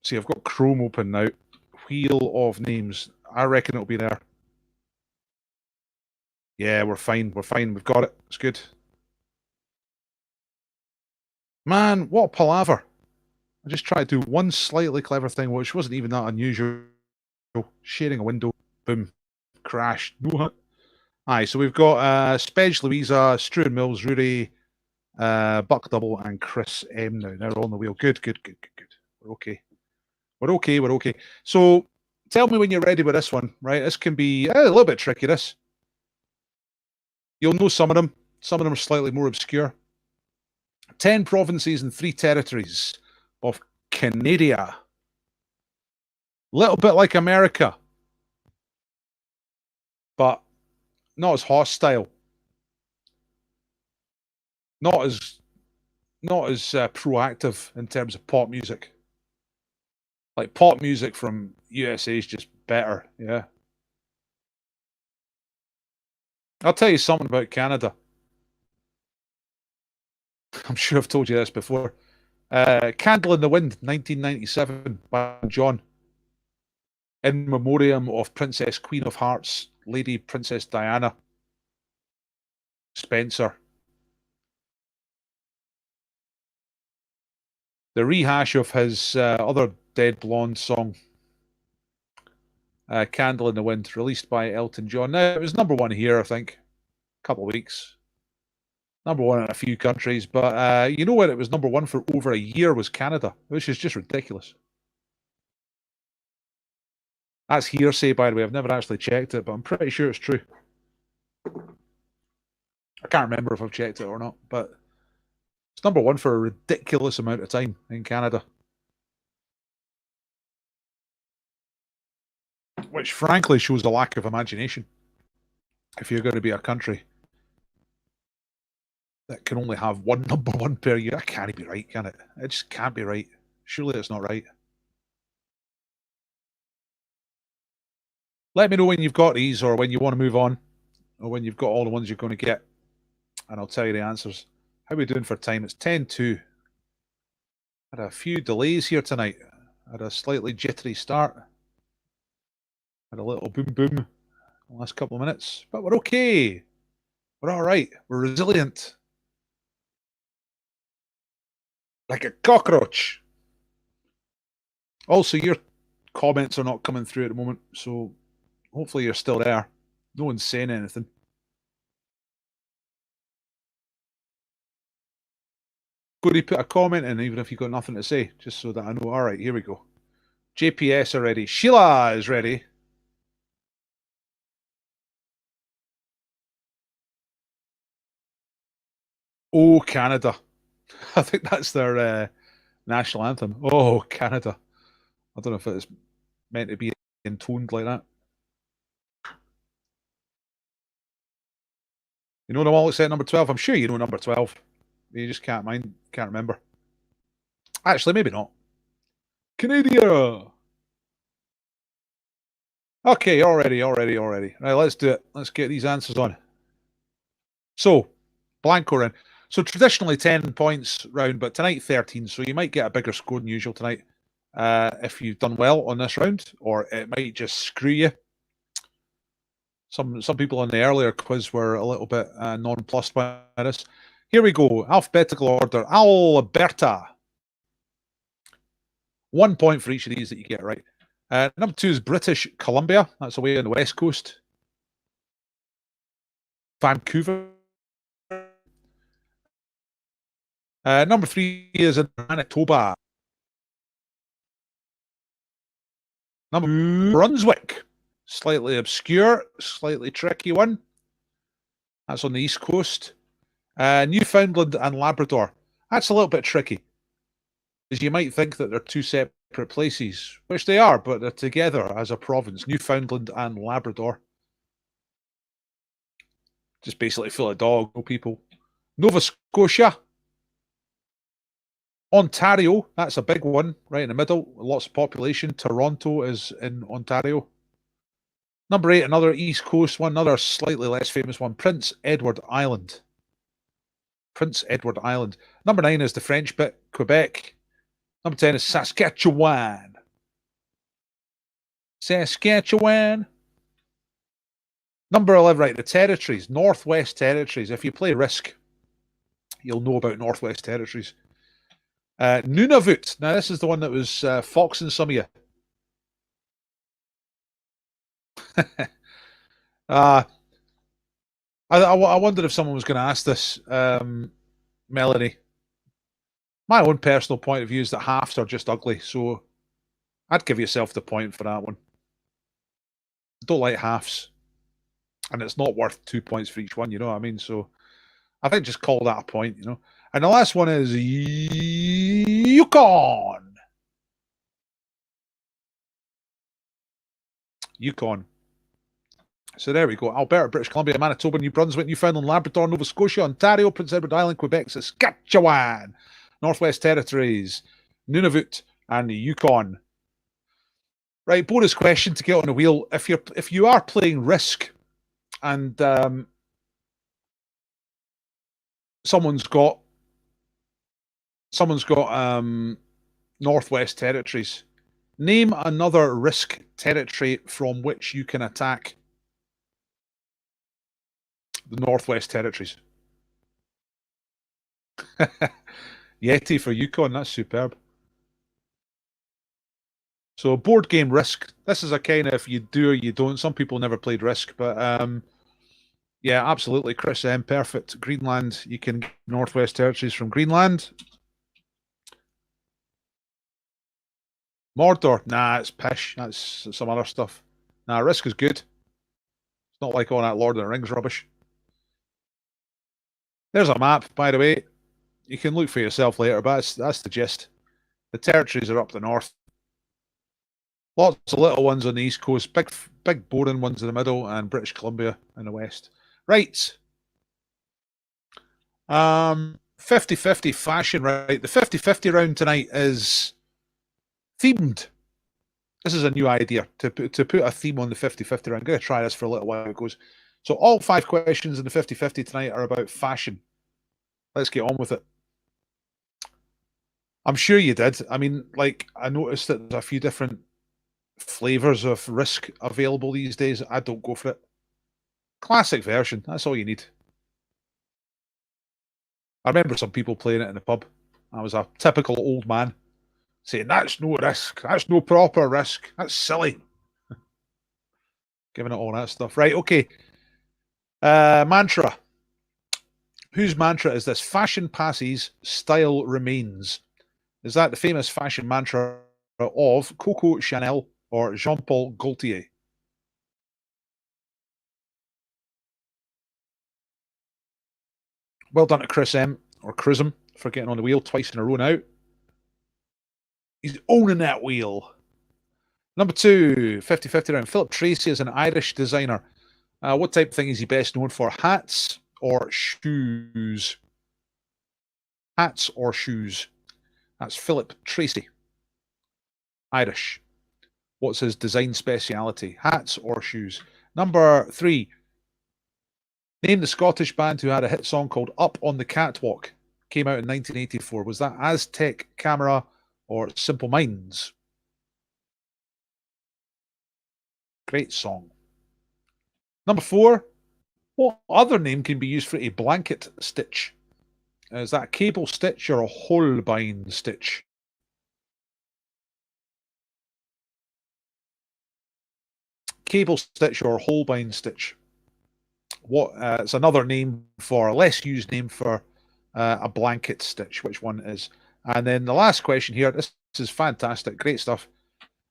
A: See, I've got Chrome open now. Wheel of names. I reckon it'll be there. Yeah, we're fine. We're fine. We've got it. It's good. Man, what a palaver. I just tried to do one slightly clever thing, which wasn't even that unusual. Sharing a window. Boom. Crash. No. Aye, so we've got Spedge, Louisa, Struan Mills, Rory, Buck Double, and Chris M now. Now we're on the wheel. Good. We're okay. We're okay. So tell me when you're ready with this one, right? This can be a little bit tricky, this. You'll know some of them. Some of them are slightly more obscure. 10 provinces and 3 territories of Canada. Little bit like America, but not as hostile. Not as proactive in terms of pop music. Like pop music from USA is just better, yeah. I'll tell you something about Canada. I'm sure I've told you this before. Candle in the Wind, 1997, by John. In memoriam of Princess Queen of Hearts, Lady Princess Diana Spencer. The rehash of his other Dead Blonde song, Candle in the Wind, released by Elton John. Now, it was #1 here, I think. A couple of weeks. #1 in a few countries, but you know what? It was #1 for over a year was Canada, which is just ridiculous. That's hearsay, by the way. I've never actually checked it, but I'm pretty sure it's true. I can't remember if I've checked it or not, but it's #1 for a ridiculous amount of time in Canada. Which frankly shows a lack of imagination. If you're going to be a country that can only have one #1 per year, that can't be right, can it? It just can't be right. Surely it's not right. Let me know when you've got these or when you want to move on or when you've got all the ones you're going to get and I'll tell you the answers. How are we doing for time? It's 10-2. Had a few delays here tonight. Had a slightly jittery start. Had a little boom boom in the last couple of minutes, but we're okay. We're all right. We're resilient. Like a cockroach. Also, your comments are not coming through at the moment, so hopefully you're still there. No one's saying anything. Go to put a comment in, even if you've got nothing to say, just so that I know. All right, here we go. JPS are ready. Sheila is ready. Oh, Canada. I think that's their national anthem. Oh, Canada. I don't know if it's meant to be intoned like that. You know them all except number 12. I'm sure you know number 12. You just can't remember. Actually, maybe not. Canada. Okay, already. Right, let's do it. Let's get these answers on. So, Blanco round. So traditionally 10 points round, but tonight 13. So you might get a bigger score than usual tonight if you've done well on this round, or it might just screw you. Some people on the earlier quiz were a little bit nonplussed by this. Here we go. Alphabetical order. Alberta. 1 point for each of these that you get right. Number 2 is British Columbia. That's away on the west coast. Vancouver. Number 3 is in Manitoba. Number Brunswick. Slightly obscure, slightly tricky one. That's on the east coast. Newfoundland and Labrador. That's a little bit tricky. Because you might think that they're two separate places, which they are, but they're together as a province. Newfoundland and Labrador. Just basically full of dog, no people. Nova Scotia. Ontario, that's a big one, right in the middle. Lots of population. Toronto is in Ontario. Number 8, another East Coast one, another slightly less famous one. Prince Edward Island. Prince Edward Island. Number 9 is the French bit, Quebec. Number 10 is Saskatchewan. Saskatchewan. Number 11, right, the territories, Northwest Territories. If you play Risk, you'll know about Northwest Territories. Nunavut. Now, this is the one that was foxing some of you. I wondered if someone was going to ask this, Melanie. My own personal point of view is that halves are just ugly, so I'd give yourself the point for that one. Don't like halves, and it's not worth 2 points for each one, you know what I mean? So I think just call that a point, you know. And the last one is Yukon. Yukon. So there we go. Alberta, British Columbia, Manitoba, New Brunswick, Newfoundland, Labrador, Nova Scotia, Ontario, Prince Edward Island, Quebec, Saskatchewan, Northwest Territories, Nunavut, and the Yukon. Right, bonus question to get on the wheel. If you are playing Risk and someone's got Northwest Territories, name another Risk territory from which you can attack the Northwest Territories. Yeti for Yukon, that's superb. So board game Risk. This is a kind of if you do or you don't. Some people never played Risk, but yeah, absolutely. Chris M, perfect. Greenland, you can get Northwest Territories from Greenland. Mordor, nah, it's pish. That's some other stuff. Nah, Risk is good. It's not like all that Lord of the Rings rubbish. There's a map, by the way. You can look for yourself later, but that's the gist. The territories are up the north. Lots of little ones on the east coast, big boring ones in the middle, and British Columbia in the west. Right. 50-50 fashion, right? The 50-50 round tonight is themed. This is a new idea, to put a theme on the 50-50 round. I'm going to try this for a little while it goes. So all 5 questions in the 50-50 tonight are about fashion. Let's get on with it. I'm sure you did. I mean, like, I noticed that there's a few different flavors of Risk available these days. I don't go for it. Classic version. That's all you need. I remember some people playing it in the pub. I was a typical old man saying, that's no Risk. That's no proper Risk. That's silly. Giving it all that stuff. Right, okay. Mantra. Whose mantra is this? Fashion passes, style remains. Is that the famous fashion mantra of Coco Chanel or Jean-Paul Gaultier? Well done to Chris M, or Chrism, for getting on the wheel twice in a row now. He's owning that wheel. Number 2, 50-50 round. Philip Tracy is an Irish designer. What type of thing is he best known for? Hats or shoes? Hats or shoes? That's Philip Tracy. Irish. What's his design speciality? Hats or shoes? Number 3. Name the Scottish band who had a hit song called Up on the Catwalk. Came out in 1984. Was that Aztec Camera or Simple Minds? Great song. Number 4. What other name can be used for a blanket stitch? Is that a cable stitch or a Holbein stitch? Cable stitch or Holbein stitch. What? It's another name for, a less used name for a blanket stitch. Which one is? And then the last question here. This is fantastic. Great stuff.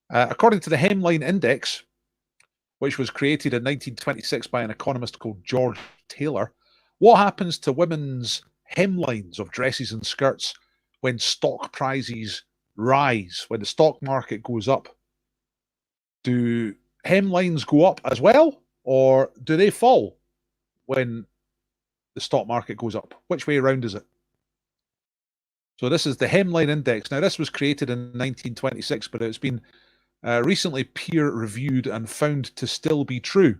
A: According to the Hemline Index, which was created in 1926 by an economist called George Taylor, what happens to women's hemlines of dresses and skirts when stock prices rise, when the stock market goes up? Do hemlines go up as well, or do they fall when the stock market goes up? Which way around is it? So this is the Hemline Index. Now, this was created in 1926, but it's been recently peer-reviewed and found to still be true.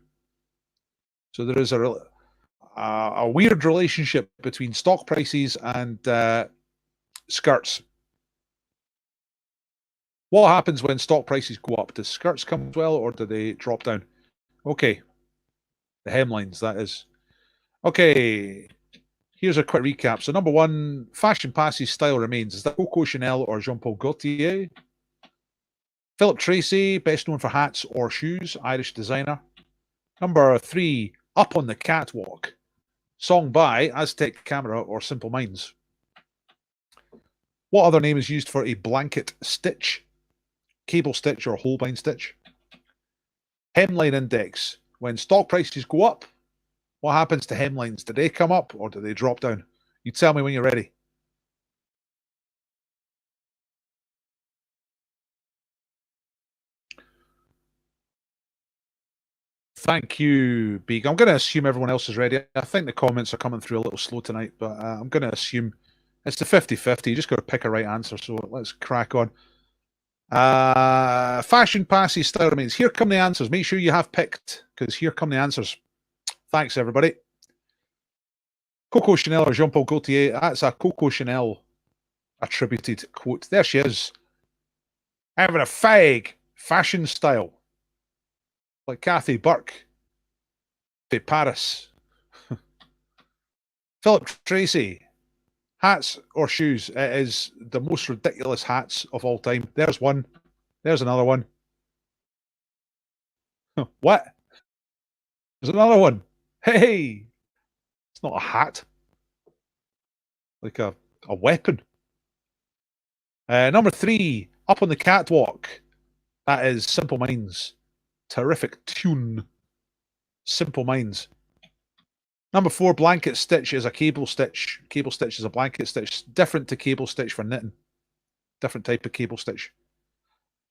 A: So there is a weird relationship between stock prices and skirts. What happens when stock prices go up? Do skirts come as well, or do they drop down? Okay. The hemlines, that is. Okay. Here's a quick recap. So number 1, Fashion Pass's style remains. Is that Coco Chanel or Jean-Paul Gaultier? Philip Tracy, best known for hats or shoes, Irish designer. Number 3, Up on the Catwalk. Song by Aztec Camera or Simple Minds. What other name is used for a blanket stitch? Cable stitch or Holbein stitch? Hemline Index. When stock prices go up, what happens to hemlines? Do they come up or do they drop down? You tell me when you're ready. Thank you, Beeg. I'm going to assume everyone else is ready. I think the comments are coming through a little slow tonight, but I'm going to assume it's the 50-50. You just got to pick a right answer, so let's crack on. Fashion Passy style remains. Here come the answers. Make sure you have picked, because here come the answers. Thanks, everybody. Coco Chanel or Jean-Paul Gaultier. That's a Coco Chanel attributed quote. There she is. Having a fag. Fashion style. Like Kathy Burke. To Paris. Philip Tracy. Hats or shoes. It is the most ridiculous hats of all time. There's one. There's another one. What? There's another one. Hey! It's not a hat. Like a weapon. Number 3, Up on the Catwalk. That is Simple Minds. Terrific tune. Simple Minds. Number 4, Blanket Stitch is a cable stitch. Cable stitch is a blanket stitch. Different to cable stitch for knitting. Different type of cable stitch.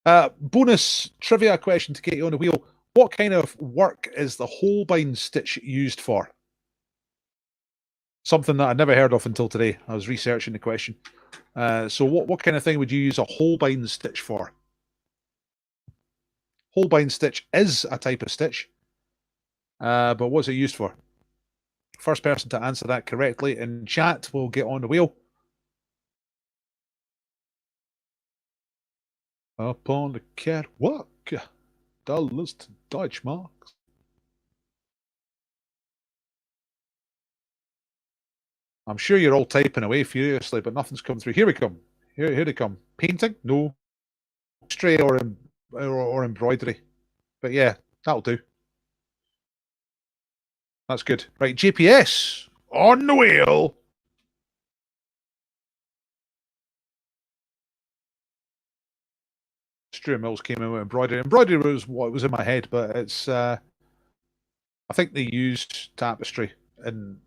A: Bonus trivia question to get you on the wheel. What kind of work is the Holbein stitch used for? Something that I'd never heard of until today. I was researching the question. So what kind of thing would you use a Holbein stitch for? Holbein stitch is a type of stitch. But what's it used for? First person to answer that correctly in chat will get on the wheel. Up on the catwalk. Dollars to Deutschmarks. I'm sure you're all typing away furiously, but nothing's come through. Here we come. Here they come. Painting? No. Stray or embroidery. But yeah, that'll do. That's good. Right, GPS. On the wheel. Stuart Mills came in with embroidery. Embroidery was what was in my head, but it's I think they used tapestry in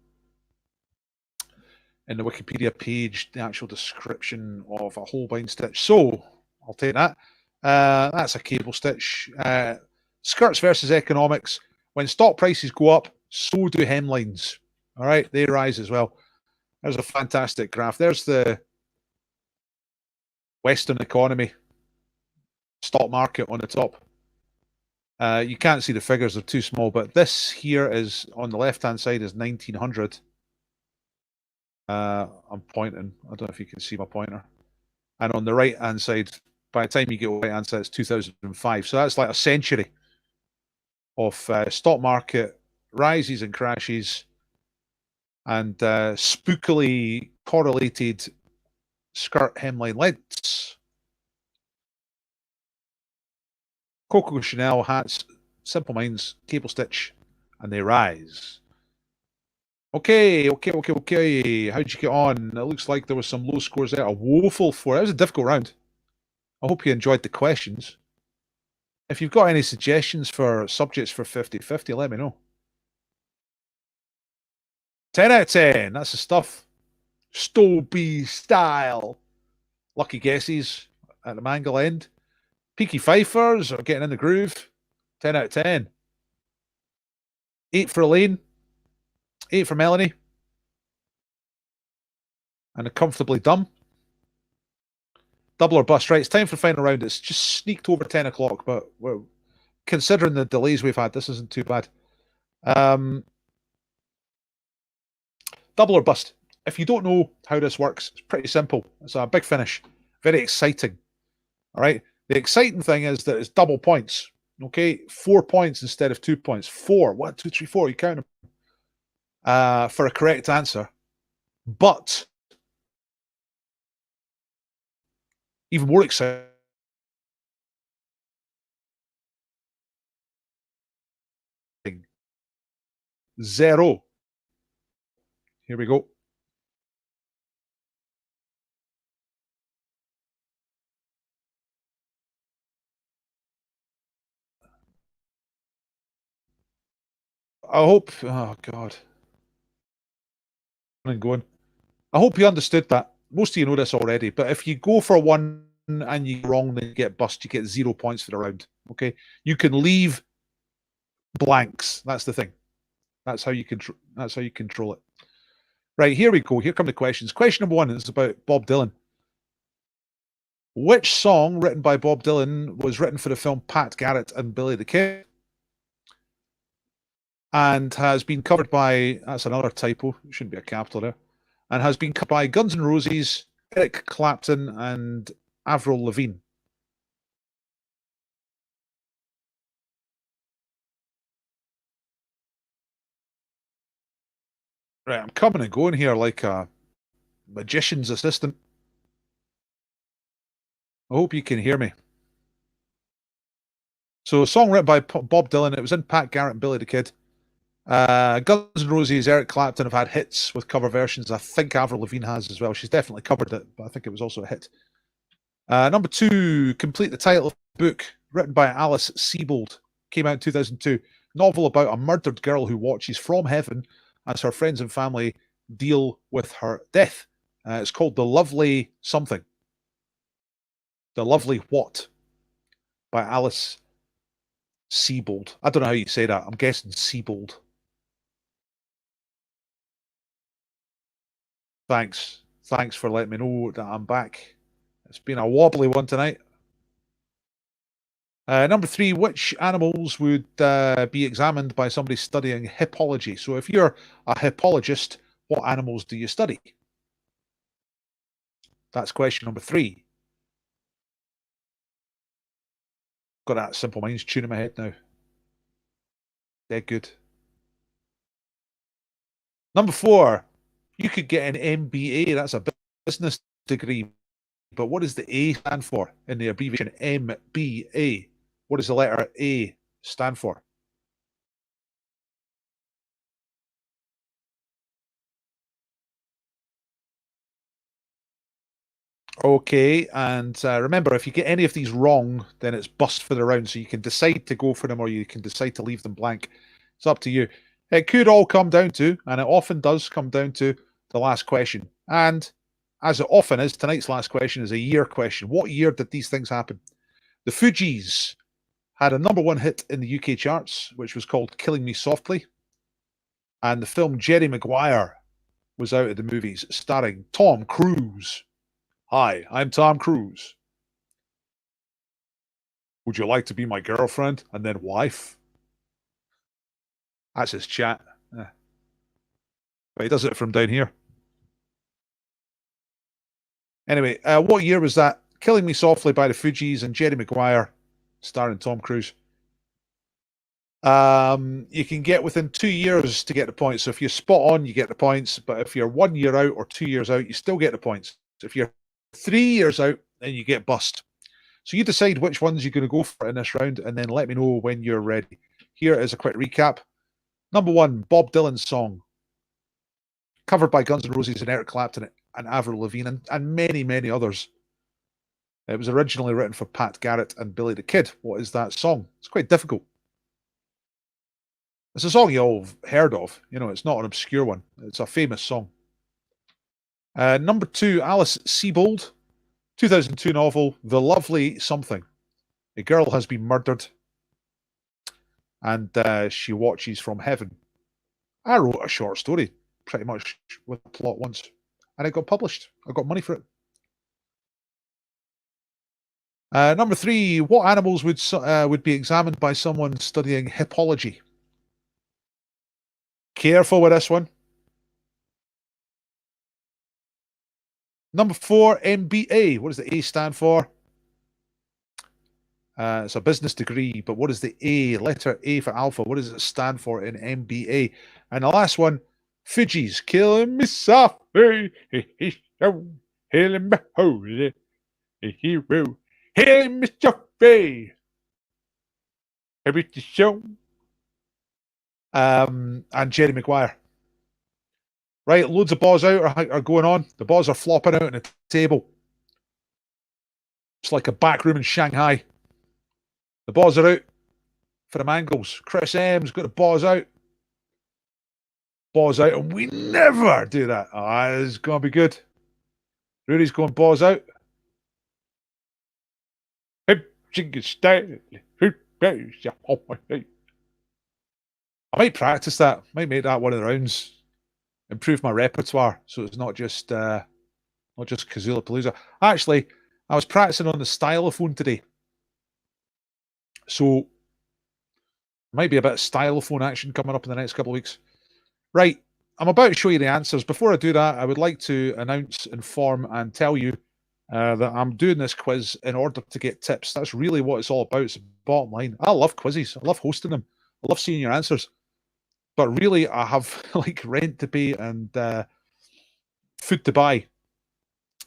A: the Wikipedia page, the actual description of a Holbein stitch. So I'll take that. That's a cable stitch. Skirts versus economics. When stock prices go up, so do hemlines. All right, they rise as well. There's a fantastic graph. There's the Western economy stock market on the top. You can't see the figures, they're too small, but this here is on the left-hand side is 1900. I'm pointing. I don't know if you can see my pointer. And on the right-hand side, by the time you get to the right-hand side, it's 2005. So that's like a century of stock market rises and crashes and spookily correlated skirt hemline lengths. Coco Chanel hats, Simple Minds, cable stitch, and they rise. Okay. How'd you get on? It looks like there was some low scores there. A woeful 4. That was a difficult round. I hope you enjoyed the questions. If you've got any suggestions for subjects for 50-50, let me know. 10 out of 10. That's the stuff. Stobie style. Lucky guesses at the mangle end. Peaky Fifers are getting in the groove. 10 out of 10. 8 for Elaine. 8 for Melanie. And a comfortably dumb. Double or bust. Right, it's time for the final round. It's just sneaked over 10 o'clock, but considering the delays we've had, this isn't too bad. Double or bust. If you don't know how this works, it's pretty simple. It's a big finish. Very exciting. All right. The exciting thing is that it's double points. Okay. 4 points instead of 2 points. 4. 1, 2, 3, 4. You count them. For a correct answer. But even more exciting. Zero. Here we go. I hope. Oh God. I'm going. I hope you understood that. Most of you know this already, but if you go for one and you wrong, then you get bust. You get 0 points for the round. Okay, you can leave blanks. That's the thing. That's how you control. That's how you control it. Right, here we go. Here come the questions. Question number 1 is about Bob Dylan. Which song written by Bob Dylan was written for the film Pat Garrett and Billy the Kid, and has been covered by? That's another typo. It shouldn't be a capital there. And has been covered by Guns N' Roses, Eric Clapton, and Avril Lavigne. Right, I'm coming and going here like a magician's assistant. I hope you can hear me. So, a song written by Bob Dylan. It was in Pat Garrett and Billy the Kid. Guns N' Roses, Eric Clapton have had hits with cover versions. I think Avril Lavigne has as well. She's definitely covered it, but I think it was also a hit. Number 2, complete the title of the book, written by Alice Sebold. Came out in 2002. Novel about a murdered girl who watches from heaven as her friends and family deal with her death. It's called The Lovely Something. The Lovely What? By Alice Sebold. I don't know how you say that. I'm guessing Sebold. Thanks. Thanks for letting me know that I'm back. It's been a wobbly one tonight. Number 3, which animals would be examined by somebody studying hippology? So if you're a hippologist, what animals do you study? That's question number 3. Got that Simple Minds tune in my head now. Dead good. Number 4, you could get an MBA. That's a business degree. But what does the A stand for in the abbreviation MBA? What does the letter A stand for? Okay, and remember, if you get any of these wrong, then it's bust for the round. So you can decide to go for them or you can decide to leave them blank. It's up to you. It could all come down to, and it often does come down to, the last question. And as it often is, tonight's last question is a year question. What year did these things happen? The Fugees had a #1 hit in the UK charts, which was called Killing Me Softly. And the film Jerry Maguire was out at the movies, starring Tom Cruise. Hi, I'm Tom Cruise. Would you like to be my girlfriend and then wife? That's his chat. But he does it from down here. Anyway, what year was that? Killing Me Softly by the Fugees and Jerry Maguire, starring Tom Cruise. You can get within 2 years to get the points. So if you're spot on, you get the points. But if you're 1 year out or 2 years out, you still get the points. So if you're 3 years out, then you get bust. So you decide which ones you're going to go for in this round, and then let me know when you're ready. Here is a quick recap. #1, Bob Dylan's song, covered by Guns N' Roses and Eric Clapton and Avril Lavigne and many, many others. It was originally written for Pat Garrett and Billy the Kid. What is that song? It's quite difficult. It's a song you all have heard of. You know, it's not an obscure one. It's a famous song. #2, Alice Sebold, 2002 novel, The Lovely Something. A girl has been murdered and she watches from heaven. I wrote a short story pretty much with a plot once and it got published. I got money for it. #3, what animals would be examined by someone studying hippology? Careful with this one. #4, MBA. What does the A stand for? It's a business degree, but what is the A? Letter A for alpha. What does it stand for in MBA? And the last one, Fugees. Killing me softly, hailing me holy, a hero, hailing me softly. Every show. And Jerry Maguire. Right, loads of balls out are going on. The balls are flopping out on the table. It's like a back room in Shanghai. The balls are out for the Mangles. Chris M's got the balls out. Balls out, and we never do that. Oh, it's going to be good. Rudy's going balls out. I might practice that. Might make that one of the rounds. Improve my repertoire so it's not just Kazula Palooza. Actually, I was practicing on the stylophone today. So might be a bit of stylophone action coming up in the next couple of weeks. Right, I'm about to show you the answers. Before I do that, I would like to announce, inform, and tell you that I'm doing this quiz in order to get tips. That's really what it's all about. It's the bottom line. I love quizzes. I love hosting them. I love seeing your answers. But really, I have like rent to pay and food to buy.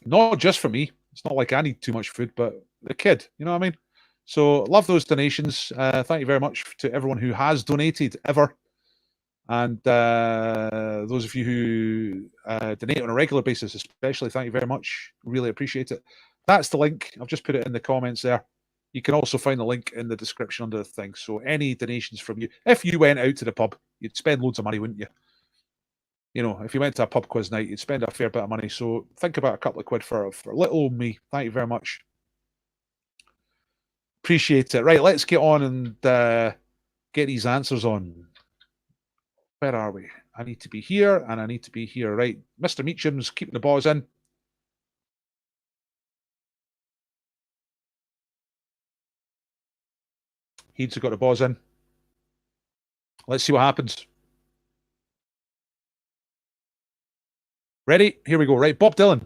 A: Not just for me. It's not like I need too much food, but the kid. You know what I mean? So love those donations. Thank you very much to everyone who has donated ever. And those of you who donate on a regular basis, especially, thank you very much. Really appreciate it. That's the link. I've just put it in the comments there. You can also find the link in the description under the thing. So any donations from you, if you went out to the pub, you'd spend loads of money, wouldn't you? You know, if you went to a pub quiz night, you'd spend a fair bit of money. So think about a couple of quid for little old me. Thank you very much. Appreciate it. Right, let's get on and get these answers on. Where are we? I need to be here and I need to be here. Right, Mr. Meacham's keeping the balls in. Heeds have got the balls in. Let's see what happens. Ready? Here we go. Right, Bob Dylan.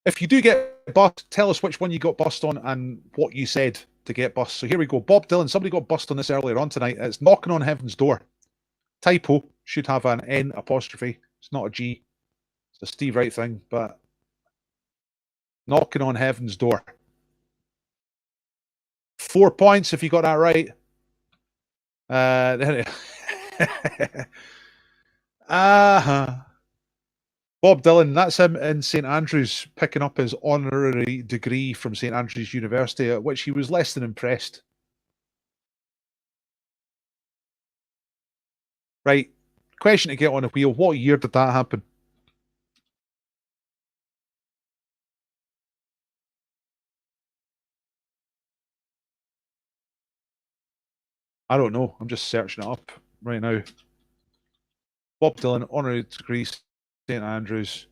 A: If you do get bust, tell us which one you got bust on and what you said to get bust. So here we go. Bob Dylan. Somebody got bust on this earlier on tonight. It's Knocking on Heaven's Door. Typo. Should have an N apostrophe. It's not a G. It's a Steve Wright thing, but Knocking on Heaven's Door. 4 points if you got that right. Bob Dylan, that's him in St Andrews picking up his honorary degree from St Andrews University, at which he was less than impressed. Right, question to get on a wheel. What year did that happen? I don't know. I'm just searching it up right now. Bob Dylan, honorary degree, St Andrews.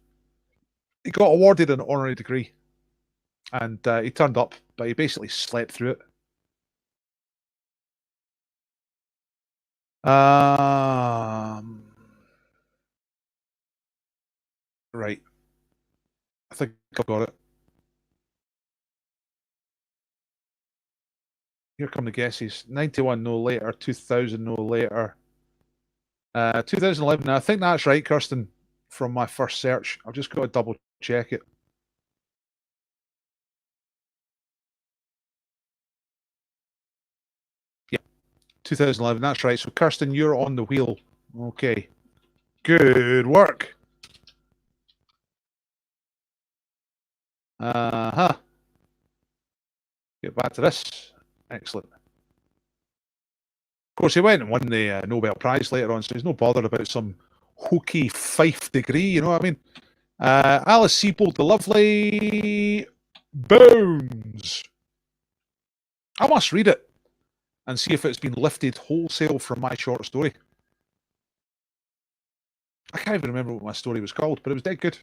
A: He got awarded an honorary degree, and he turned up, but he basically slept through it. Right. I think I've got it. Here come the guesses. 91 no later, 2000 no later. 2011. Now, I think that's right, Kirsten, from my first search. I've just got to double check it. Yeah, 2011. That's right. So, Kirsten, you're on the wheel. Okay. Good work. Get back to this. Excellent. Of course, he went and won the Nobel Prize later on, so he's no bothered about some hokey Fife degree, you know what I mean? Alice Sebold, the lovely Bones. I must read it and see if it's been lifted wholesale from my short story. I can't even remember what my story was called, but it was dead good.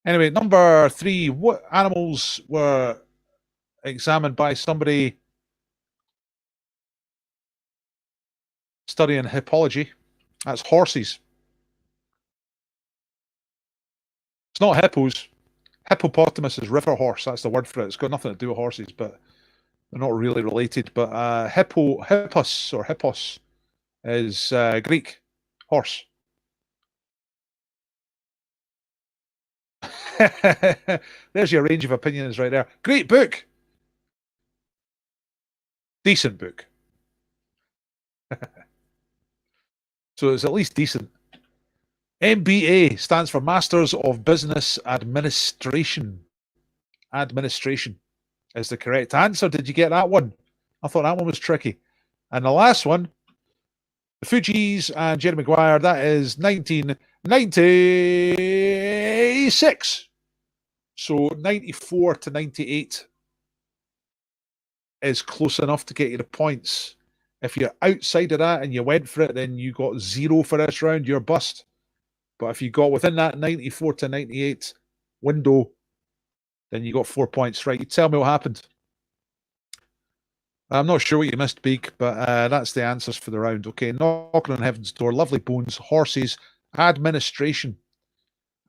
A: Anyway, number 3. What animals were examined by somebody studying hippology? That's horses. It's not hippos. Hippopotamus is river horse. That's the word for it. It's got nothing to do with horses, but they're not really related. But hippos or hippos is Greek horse. There's your range of opinions right there. Great book. Decent book. So it's at least decent. MBA stands for Masters of Business Administration. Administration is the correct answer. Did you get that one? I thought that one was tricky. And the last one, the Fugees and Jerry Maguire, that is 1996. So 94 to 98 is close enough to get you the points. If you're outside of that and you went for it, then you got 0 for this round, you're bust. But if you got within that 94 to 98 window, then you got 4 points. Right, you tell me what happened. I'm not sure what you missed, Beak, but that's the answers for the round. Okay, Knocking on Heaven's Door, Lovely Bones, Horses, Administration,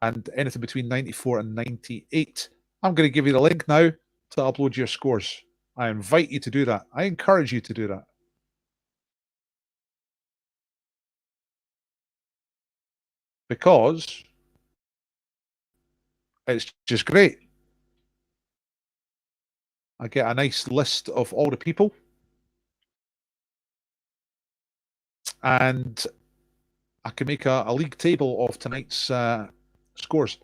A: and anything between 94 and 98. I'm going to give you the link now to upload your scores. I invite you to do that. I encourage you to do that. Because it's just great. I get a nice list of all the people. And I can make a league table of tonight's scores.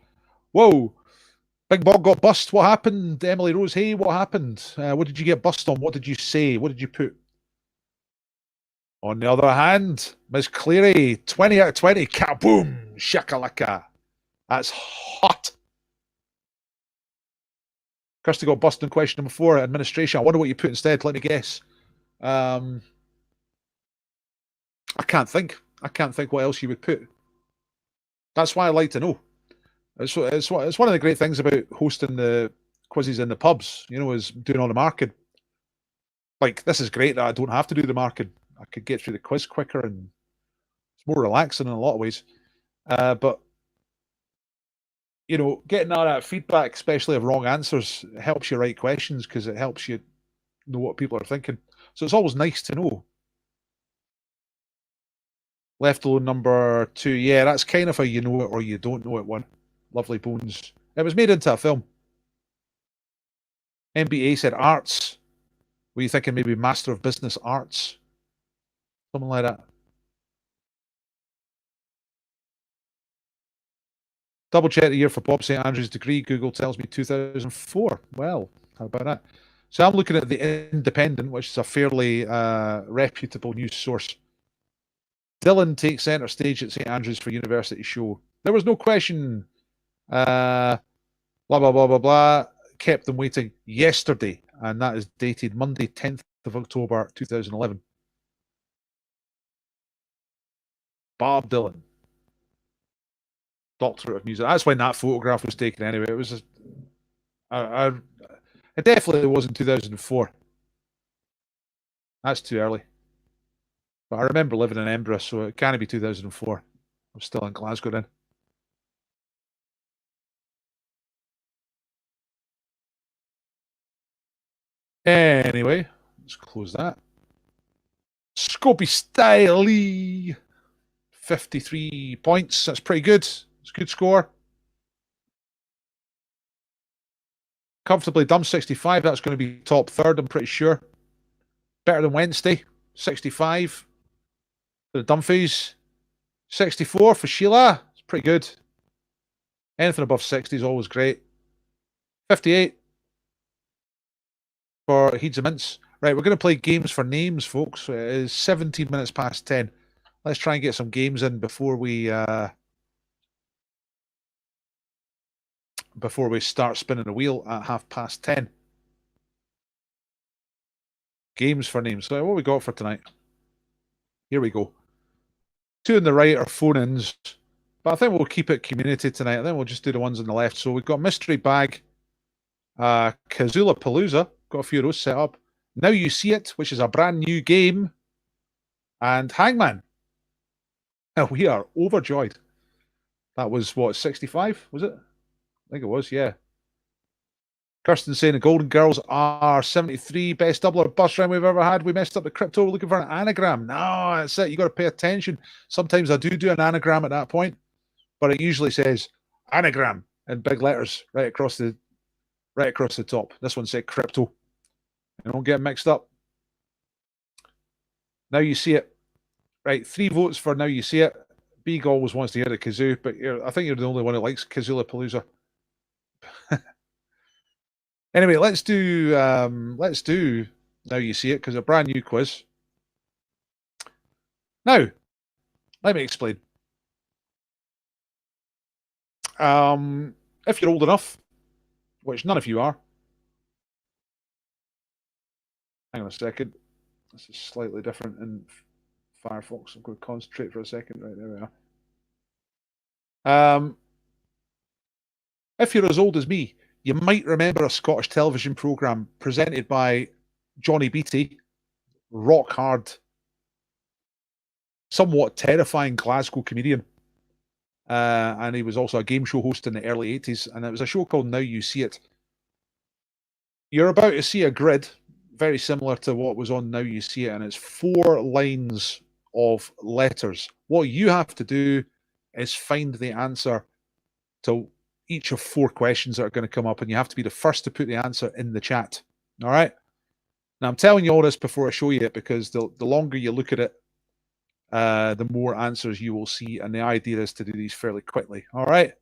A: Whoa. Big Bob got bust. What happened? Emily Rose, hey, what happened? What did you get bust on? What did you say? What did you put? On the other hand, Miss Cleary, 20 out of 20. Kaboom! Shakalaka. That's hot. Kirsty got bust on question number 4, administration. I wonder what you put instead. Let me guess. I can't think. I can't think what else you would put. That's why I like to know. It's one of the great things about hosting the quizzes in the pubs, you know, is doing all the marking. Like, this is great that I don't have to do the marking. I could get through the quiz quicker and it's more relaxing in a lot of ways. But, you know, getting all that feedback, especially of wrong answers, helps you write questions because it helps you know what people are thinking. So it's always nice to know. Left Alone number 2. Yeah, that's kind of a you know it or you don't know it one. Lovely Bones. It was made into a film. MBA said arts. Were you thinking maybe Master of Business Arts? Something like that. Double check the year for Bob St. Andrew's degree. Google tells me 2004. Well, how about that? So I'm looking at The Independent, which is a fairly reputable news source. Dylan takes center stage at St. Andrews for university show. There was no question. Blah, blah, blah, blah, blah. Kept them waiting yesterday. And that is dated Monday, 10th of October, 2011. Bob Dylan. Doctorate of Music. That's when that photograph was taken anyway. It was it definitely wasn't 2004. That's too early. But I remember living in Edinburgh, so it can't be 2004. I was still in Glasgow then. Anyway, let's close that. Scopy Styley. 53 points. That's pretty good. It's a good score. Comfortably Dumb 65. That's going to be top third, I'm pretty sure. Better than Wednesday. 65 for the Dumfies. 64 for Sheila. It's pretty good. Anything above 60 is always great. 58 for Heeds and Mints. Right, we're going to play games for names, folks. It is 17 minutes past 10. Let's try and get some games in before we start spinning the wheel at 10:30. Games for names. So what we got for tonight? Here we go. Two on the right are phone-ins, but I think we'll keep it community tonight. I think we'll just do the ones on the left. So we've got Mystery Bag, Kazula Palooza. Got a few of those set up. Now You See It, which is a brand new game, and Hangman. Now we are overjoyed. That was what, 65? Was it? I think it was, yeah. Kirsten saying the Golden Girls are 73, best doubler bus round we've ever had. We messed up the crypto. We're looking for an anagram. No, that's it. You got to pay attention. Sometimes I do an anagram at that point, but it usually says anagram in big letters right across the top. This one said crypto. And don't get mixed up. Now You See It. Right, 3 votes for Now You See It. Beag always wants to hear the kazoo, but I think you're the only one who likes Kazula Palooza. Anyway, let's do Now You See It, because a brand new quiz. Now, let me explain. If you're old enough, which none of you are. Hang on a second. This is slightly different in Firefox. I'm going to concentrate for a second. Right, there we are. If you're as old as me, you might remember a Scottish television programme presented by Johnny Beattie, rock hard, somewhat terrifying Glasgow comedian. And he was also a game show host in the early 80s. And it was a show called Now You See It. You're about to see a grid very similar to what was on Now You See It. And it's 4 lines of letters. What you have to do is find the answer to each of 4 questions that are going to come up, and you have to be the first to put the answer in the chat. All right. Now I'm telling you all this before I show you it, because the longer you look at it, the more answers you will see, and the idea is to do these fairly quickly. All right.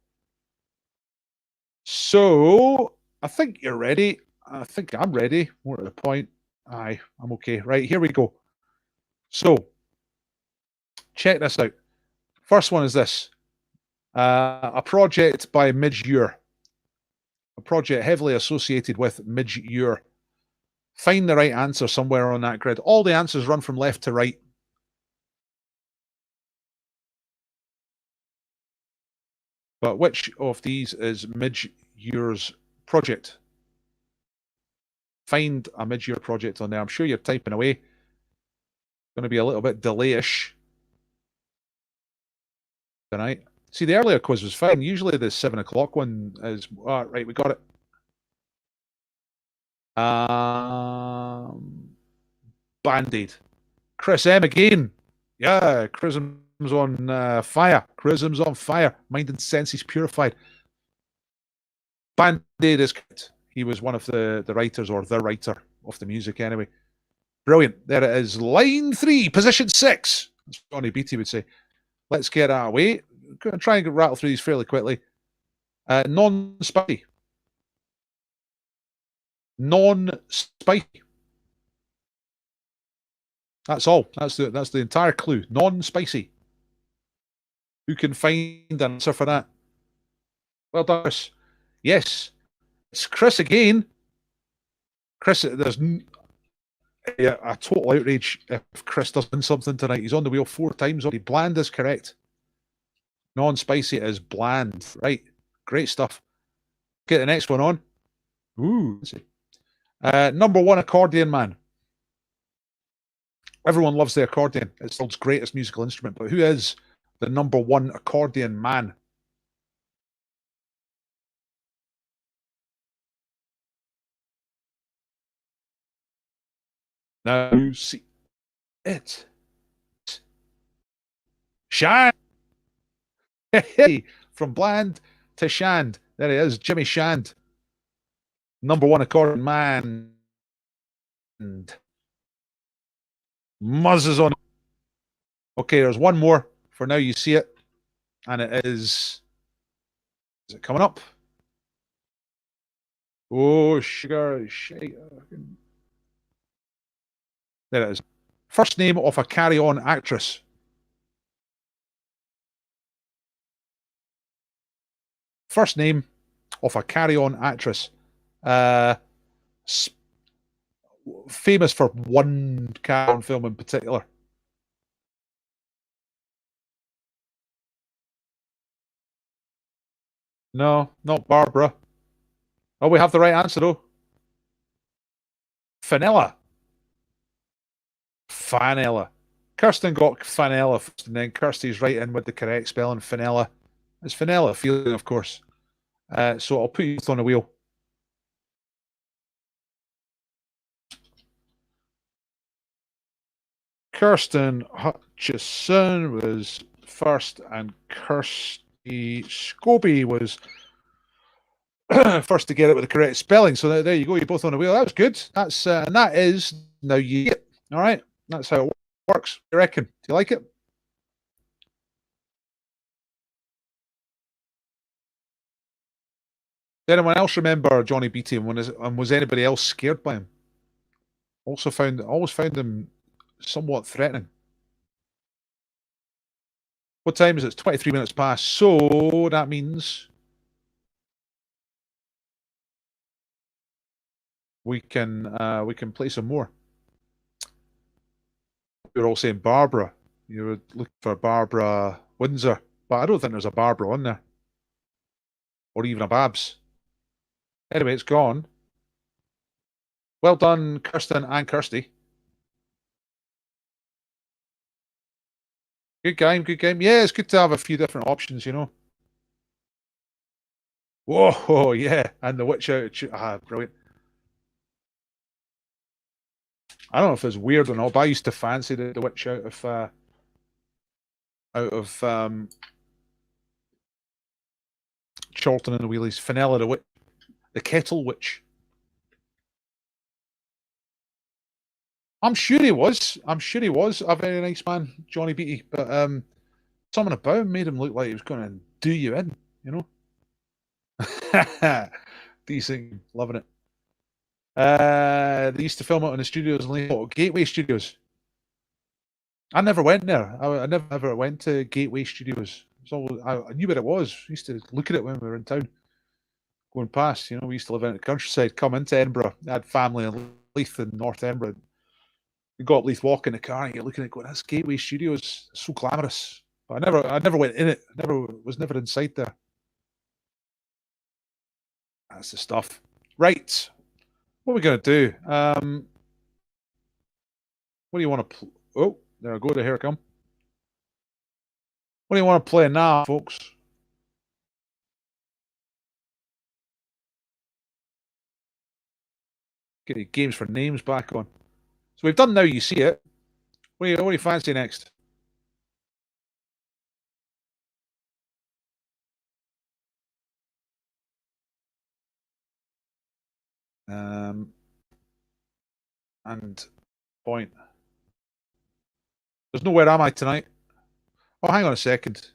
A: So I think you're ready. I think I'm ready. More to the point. Aye, I'm okay. Right, here we go. So check this out. First one is this. A project by Midge-Ure. A project heavily associated with Midge-Ure. Find the right answer somewhere on that grid. All the answers run from left to right. But which of these is Midge-Ure's project? Find a Midge-Ure project on there. I'm sure you're typing away. Going to be a little bit delayish tonight. See, the earlier quiz was fine. Usually the 7 o'clock one is... Oh, right, we got it. Band-Aid. Chris M again. Yeah, Chrism's on fire. Chrism's on fire. Mind and senses purified. Band-Aid is good. He was one of the writers, or the writer of the music anyway. Brilliant. There it is. Line 3, position 6. As Johnny Beattie would say. Let's get that away. Going to try and rattle through these fairly quickly. Non-spicy. Non-spicy. That's all. That's the entire clue. Non-spicy. Who can find an answer for that? Well done, Chris. Yes, it's Chris again. Chris, there's a total outrage if Chris does win something tonight. He's on the wheel 4 times already. Bland is correct. Non-spicy is bland. Right. Great stuff. Get the next one on. Ooh. Number 1 accordion man. Everyone loves the accordion. It's the world's greatest musical instrument. But who is the number 1 accordion man? Now you see it. Shand. Hey, from bland to Shand. There he is, Jimmy Shand. Number 1 accordion man. And muzzes on. Okay, there's one more. For now, you see it. And it is. Is it coming up? Oh, sugar. There it is. First name of a carry-on actress. First name of a carry-on actress. Famous for one carry-on film in particular. No, not Barbara. Oh, we have the right answer though. Fenella. Fanella. Kirsten got Fanella first, and then Kirsty's right in with the correct spelling. Fenella. It's Fenella feeling, of course. So I'll put you both on the wheel. Kirsten Hutchison was first, and Kirsty Scobie was first to get it with the correct spelling. So there you go. You're both on the wheel. That was good. That's and that is now you get. All right. That's how it works. What do you reckon? Do you like it? Did anyone else remember Johnny Beatty, and was anybody else scared by him? Always found him somewhat threatening. What time is it? It's 23 minutes past. So that means we can play some more. You're all saying Barbara. You were looking for Barbara Windsor, but I don't think there's a Barbara on there, or even a Babs. Anyway, it's gone. Well done, Kirsten and Kirsty. Good game, good game. Yeah, it's good to have a few different options, you know. Whoa, yeah, and the witch out. Brilliant. I don't know if it's weird or not, but I used to fancy the witch out of Charlton and the Wheelies. Fenella the witch, the kettle witch. I'm sure he was a very nice man, Johnny Beatty, but something about him made him look like he was going to do you in, you know. Decent, loving it. They used to film it in the studios in Gateway Studios. I never went there. I never went to Gateway Studios. I knew where it was. I used to look at it when we were in town, going past. You know, we used to live in the countryside, come into Edinburgh. I had family in Leith in North Edinburgh. You go up Leith, walk in the car, and you're looking at it going, that's Gateway Studios. It's so glamorous. But I never went in it. Was never inside there. That's the stuff. Right. What are we going to do? What do you want to Oh, there I go. Here I come. What do you want to play now, folks? Get your games for names back on. So we've done Now You See It. What do you fancy next? And point. There's no Where Am I tonight. Oh, hang on a second.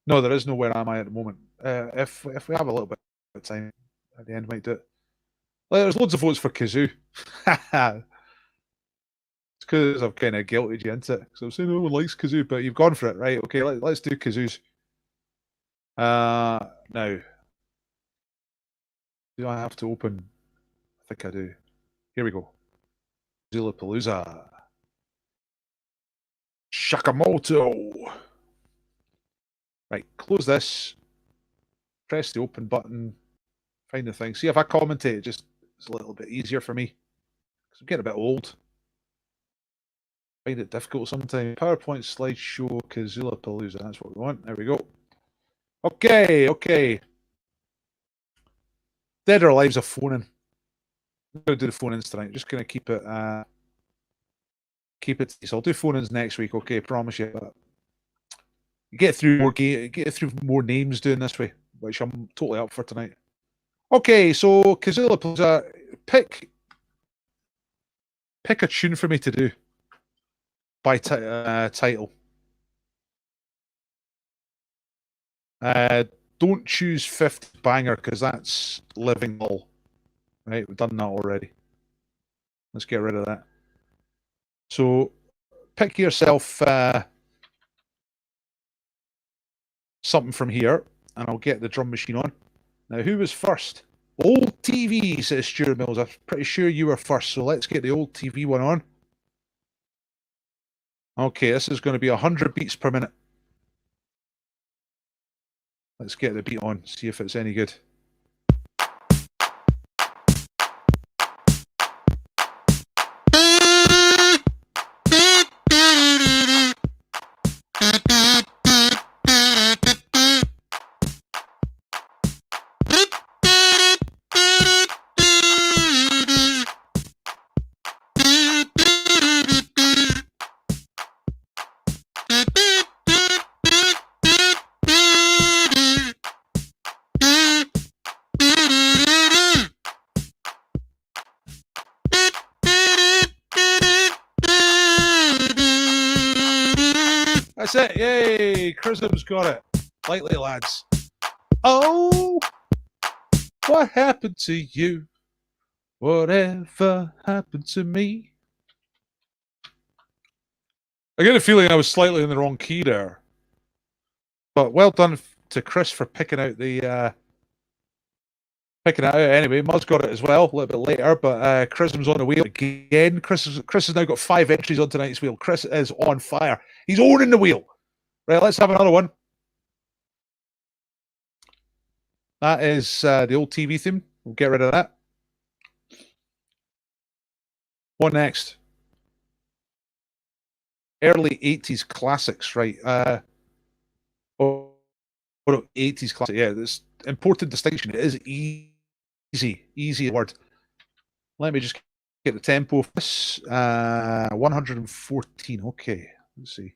A: No, there is no Where Am I at the moment. If we have a little bit of time at the end, might do it. There's loads of votes for Kazoo. It's because I've kind of guilted you into it. So I'm saying no one likes Kazoo, but you've gone for it, right? Okay, let's do Kazoos. Now, do I have to open? I think I do. Here we go. Zillapalooza. Shakamoto. Right, close this. Press the open button. Find the thing. See, if I commentate, it's a little bit easier for me. Because I'm getting a bit old. Find it difficult sometimes. PowerPoint slideshow Kazillapalooza. That's what we want. There we go. Okay. Dead or Alive's a phone-in. I'm going to do the phone-ins tonight. Just going to keep it... So I'll do phone-ins next week, okay? Promise you. But get through more names doing this way, which I'm totally up for tonight. Okay, so Kazillapalooza, pick a tune for me to do by title. Don't choose Fifth Banger because that's Living All. Right, we've done that already. Let's get rid of that. So pick yourself something from here, and I'll get the drum machine on. Now, who was first? Old TV, says Stuart Mills. I'm pretty sure you were first, so let's get the old TV one on. Okay, this is going to be 100 beats per minute. Let's get the beat on, see if it's any good. That's it. Yay! Chrism's got it. Lightly, lads. Oh, what happened to you? Whatever happened to me? I get a feeling I was slightly in the wrong key there. But well done to Chris for picking out the picking it out anyway. Muzz got it as well a little bit later, but Chrism's on the wheel again. Chris has now got 5 entries on tonight's wheel. Chris is on fire. He's owning the wheel. Right, let's have another one. That is the old TV theme. We'll get rid of that. What next? Early 80s classics, right? Oh, 80s classic. Yeah, this important distinction. It is easy word. Let me just get the tempo of this. 114. Okay, let's see.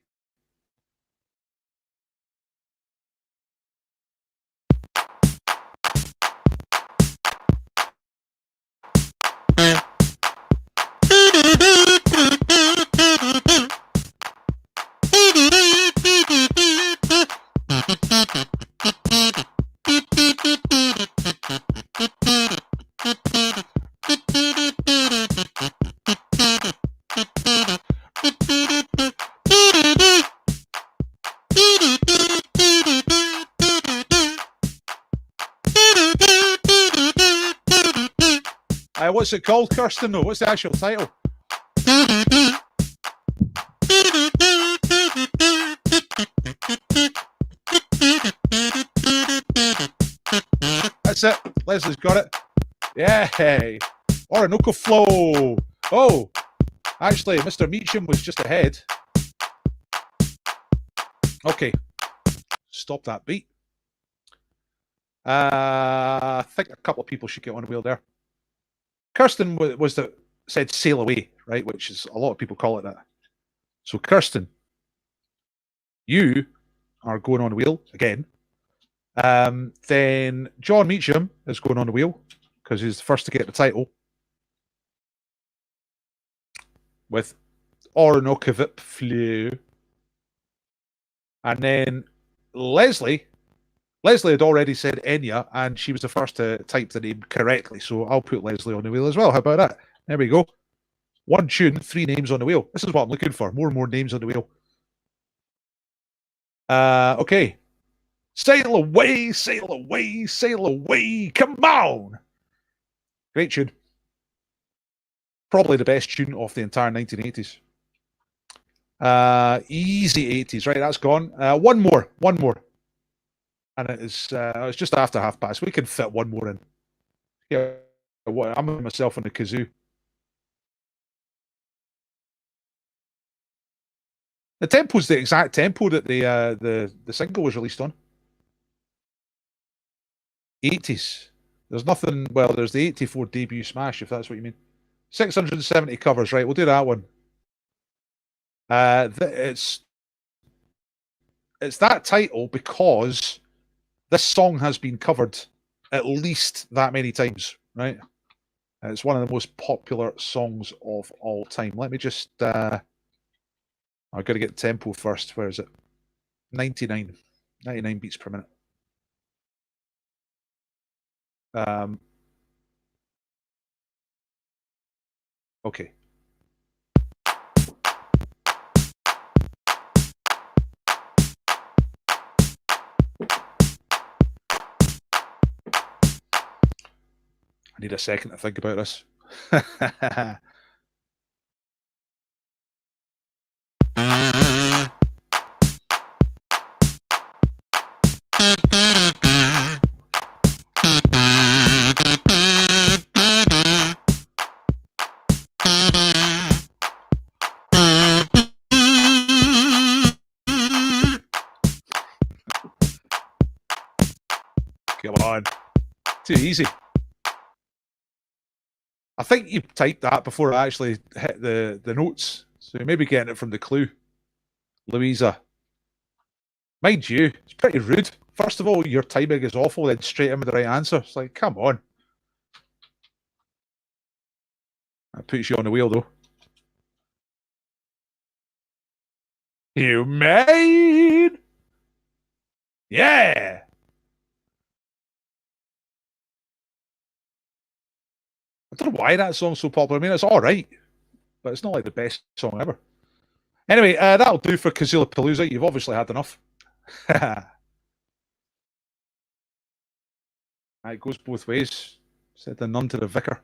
A: What's it called, Kirsten? No, what's the actual title? That's it. Leslie's got it. Yay! Orinoco Flow. Oh, actually, Mr. Meacham was just ahead. Okay, stop that beat. I think a couple of people should get on the wheel there. Kirsten said sail away, right? Which is a lot of people call it that. So Kirsten, you are going on the wheel again. Then John Meacham is going on the wheel because he's the first to get the title with Orinoco Flow. And then Leslie Leslie had already said Enya, and she was the first to type the name correctly, so I'll put Leslie on the wheel as well. How about that? There we go. One tune, 3 names on the wheel. This is what I'm looking for. More and more names on the wheel. Okay. Sail away, sail away, sail away. Come on. Great tune. Probably the best tune of the entire 1980s. Easy 80s. Right, that's gone. One more. And it's just after past. We can fit one more in. Yeah, I'm myself on the kazoo. The tempo's the exact tempo that the single was released on. 80s. There's nothing. Well, there's the 84 debut smash, if that's what you mean. 670 covers. Right, we'll do that one. It's that title because this song has been covered at least that many times. Right. It's one of the most popular songs of all time. Let me just. I've got to get tempo first. Where is it? 99 beats per minute. Okay. I need a second to think about this. Come on. Too easy. I think you typed that before I actually hit the notes. So you may be getting it from the clue. Louisa. Mind you, it's pretty rude. First of all, your timing is awful, then straight in with the right answer. It's like, come on. That puts you on the wheel, though. You made! Yeah! I don't know why that song's so popular. I mean, it's all right, but it's not like the best song ever. Anyway, that'll do for Kazula Palooza. You've obviously had enough. It goes both ways. Said the nun to the vicar.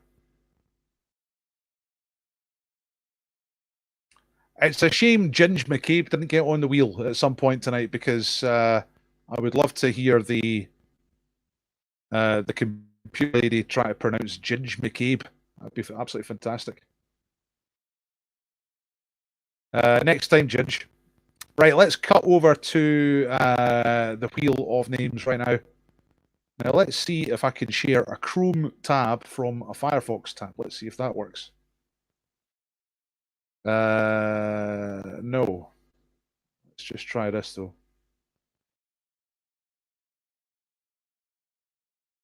A: It's a shame Ginge McCabe didn't get on the wheel at some point tonight because I would love to hear the computer lady try to pronounce Ginge McCabe. That'd be absolutely fantastic. Next time, Ginge. Right, let's cut over to the wheel of names right now. Now, let's see if I can share a Chrome tab from a Firefox tab. Let's see if that works. No. Let's just try this, though.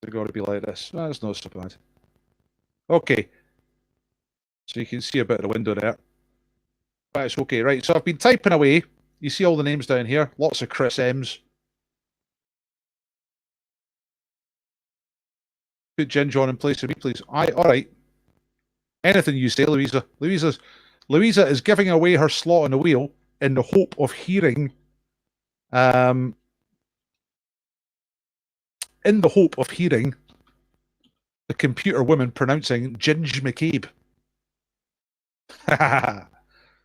A: It's got to be like this. That's not so bad. Okay. So you can see a bit of the window there. Right, it's okay. Right, so I've been typing away. You see all the names down here. Lots of Chris M's. Put Ginge on in place of me, please. All right. Anything you say, Louisa. Louisa is giving away her slot on the wheel in the hope of hearing the computer woman pronouncing Ginge McCabe.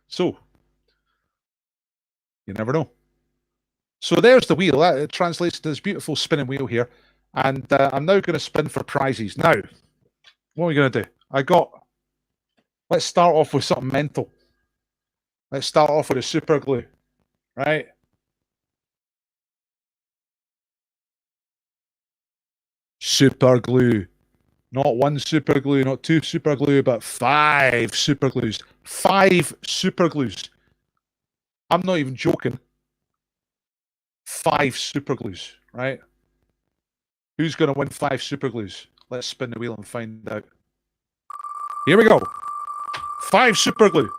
A: So, you never know. So there's the wheel. It translates to this beautiful spinning wheel here. And I'm now going to spin for prizes. Now, what are we going to do? Let's start off with something mental. Let's start off with a super glue, right? Super glue. Not one super glue, not 2 super glue, but 5 super glues. 5 super glues. I'm not even joking. 5 super glues, right? Who's going to win 5 super glues? Let's spin the wheel and find out. Here we go. 5 super glue.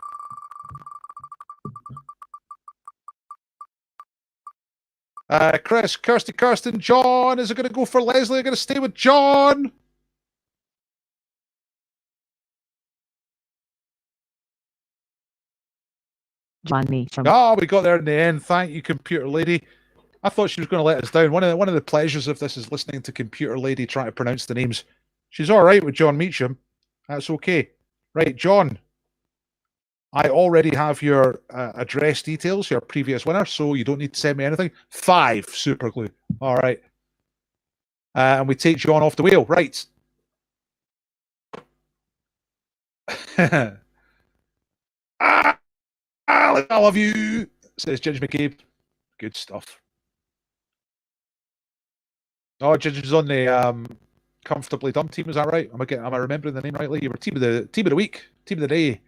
A: Chris, Kirsty, Kirsten, John. Is it going to go for Leslie? I'm going to stay with John.
G: John Meacham.
A: Ah, we got there in the end. Thank you, computer lady. I thought she was going to let us down. One of the pleasures of this is listening to computer lady trying to pronounce the names. She's all right with John Meacham. That's okay. Right, John. I already have your address details, your previous winner, so you don't need to send me anything. 5 super glue. All right. And we take John off the wheel. Right. I love you, says Ginger McCabe. Good stuff. Oh, Ginger's on the comfortably dumb team. Is that right? Am I remembering the name rightly? You were team of the week, team of the day.